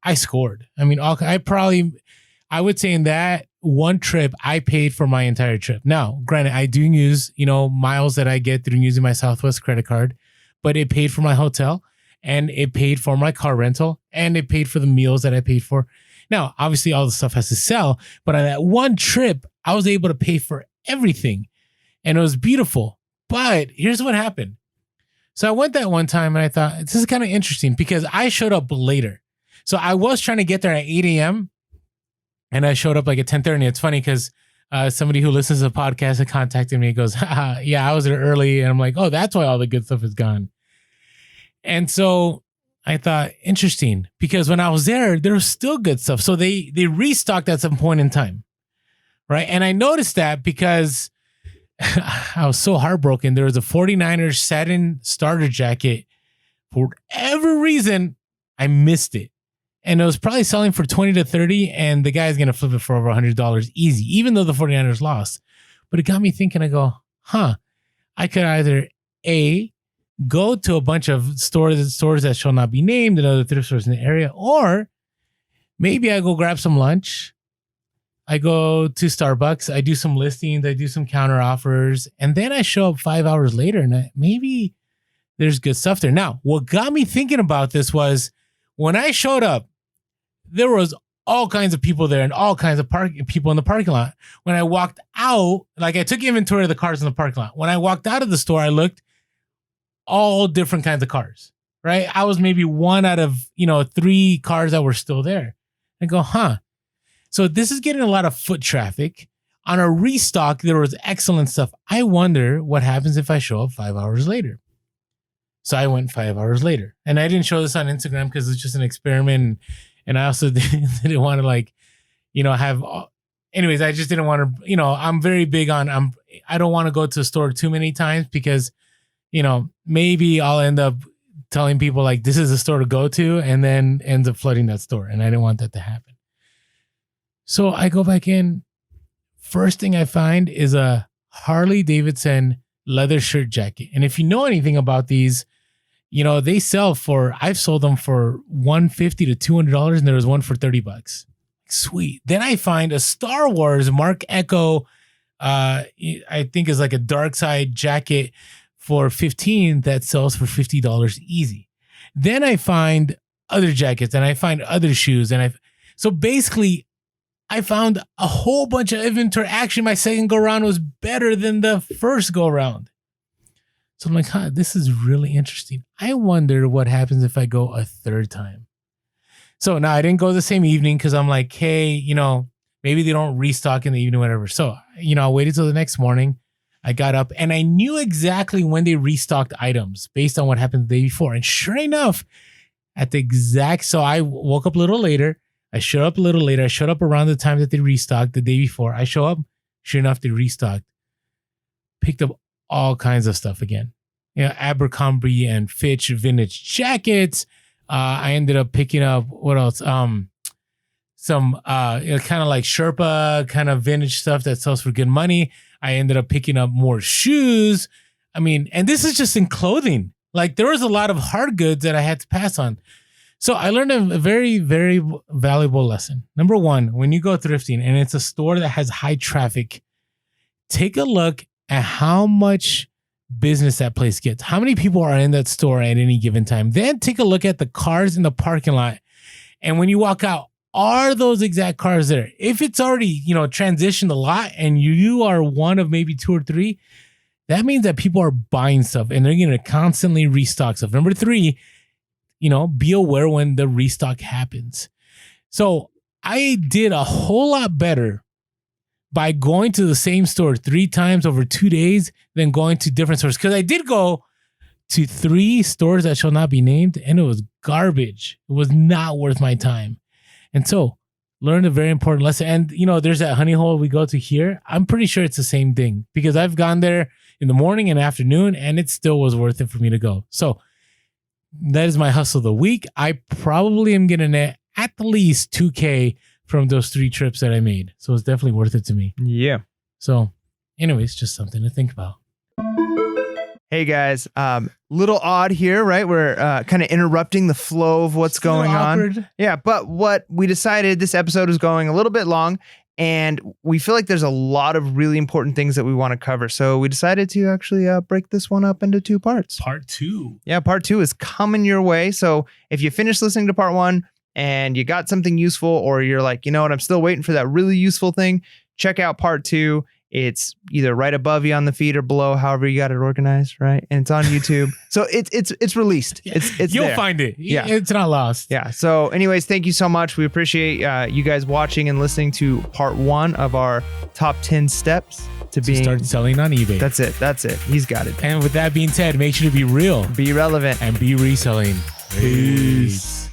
I scored. I mean, I would say in that one trip, I paid for my entire trip. Now, granted, I do use, miles that I get through using my Southwest credit card, but it paid for my hotel, and it paid for my car rental, and it paid for the meals that I paid for. Now, obviously, all the stuff has to sell, but on that one trip, I was able to pay for everything, and it was beautiful. But here's what happened. So I went that one time, and I thought, this is kind of interesting because I showed up later. So I was trying to get there at 8 a.m., and I showed up like at 10:30. It's funny because somebody who listens to the podcast had contacted me and goes, yeah, I was there early. And I'm like, oh, that's why all the good stuff is gone. And so I thought, interesting, because when I was there was still good stuff. So they restocked at some point in time, right? And I noticed that because I was so heartbroken. There was a 49ers satin starter jacket. For whatever reason, I missed it. And it was probably selling for 20 to 30, and the guy's going to flip it for over $100 easy, even though the 49ers lost. But it got me thinking, I go, I could either A, go to a bunch of stores that shall not be named and other thrift stores in the area, or maybe I go grab some lunch. I go to Starbucks. I do some listings. I do some counter offers, and then I show up 5 hours later, and maybe there's good stuff there. Now, what got me thinking about this was when I showed up, there was all kinds of people there and all kinds of people in the parking lot. When I walked out, like I took inventory of the cars in the parking lot. When I walked out of the store, I looked all different kinds of cars, right? I was maybe one out of, 3 cars that were still there. I go, So this is getting a lot of foot traffic. On a restock, there was excellent stuff. I wonder what happens if I show up 5 hours later. So I went 5 hours later, and I didn't show this on Instagram because it's just an experiment. And I also didn't want to have, anyways, I just didn't want to, I'm very big on, I don't want to go to the store too many times because, maybe I'll end up telling people like, this is a store to go to, and then ends up flooding that store. And I didn't want that to happen. So I go back in. First thing I find is a Harley Davidson leather shirt jacket. And if you know anything about these, they sell I've sold them for $150 to $200, and there was one for $30. Sweet. Then I find a Star Wars Mark Echo, I think is like a dark side jacket for $15 that sells for $50 easy. Then I find other jackets, and I find other shoes. So basically I found a whole bunch of inventory. Actually, my second go around was better than the first go around. So I'm like, this is really interesting. I wonder what happens if I go a third time. So now I didn't go the same evening because I'm like, hey, maybe they don't restock in the evening, whatever. So, I waited till the next morning. I got up and I knew exactly when they restocked items based on what happened the day before. And sure enough, so I woke up a little later. I showed up a little later. I showed up around the time that they restocked the day before. I show up, sure enough, they restocked. Picked up all kinds of stuff again. Abercrombie and Fitch vintage jackets. I ended up picking up, what else? Some kind of like Sherpa kind of vintage stuff that sells for good money. I ended up picking up more shoes. And this is just in clothing. Like there was a lot of hard goods that I had to pass on. So I learned a very, very valuable lesson. Number one, when you go thrifting and it's a store that has high traffic, take a look at how much business that place gets. How many people are in that store at any given time? Then take a look at the cars in the parking lot. And when you walk out, are those exact cars there? If it's already, transitioned a lot and you are one of maybe 2 or 3, that means that people are buying stuff and they're going to constantly restock stuff. Number 3, be aware when the restock happens. So I did a whole lot better by going to the same store 3 times over 2 days than going to different stores. Because I did go to 3 stores that shall not be named, and it was garbage. It was not worth my time. And so learned a very important lesson. And, there's that honey hole we go to here. I'm pretty sure it's the same thing because I've gone there in the morning and afternoon, and it still was worth it for me to go. So that is my hustle of the week. I probably am going to net at least $2,000 from those 3 trips that I made. So it's definitely worth it to me. Yeah. So anyways, just something to think about. Hey guys, little odd here, right? We're kind of interrupting the flow of what's going on. Yeah, but what we decided, this episode is going a little bit long, and we feel like there's a lot of really important things that we want to cover. So we decided to actually break this one up into 2 parts. Part 2. Yeah, part 2 is coming your way. So if you finish listening to part 1 and you got something useful, or you're like, I'm still waiting for that really useful thing, check out part 2. It's either right above you on the feed or below, however you got it organized, right? And it's on YouTube. So it's released. It's You'll there. find it. Yeah. It's not lost. Yeah. So anyways, thank you so much. We appreciate you guys watching and listening to part 1 of our top 10 steps to start selling on eBay. That's it. He's got it. And with that being said, make sure to be real, Be relevant, and be reselling. Peace.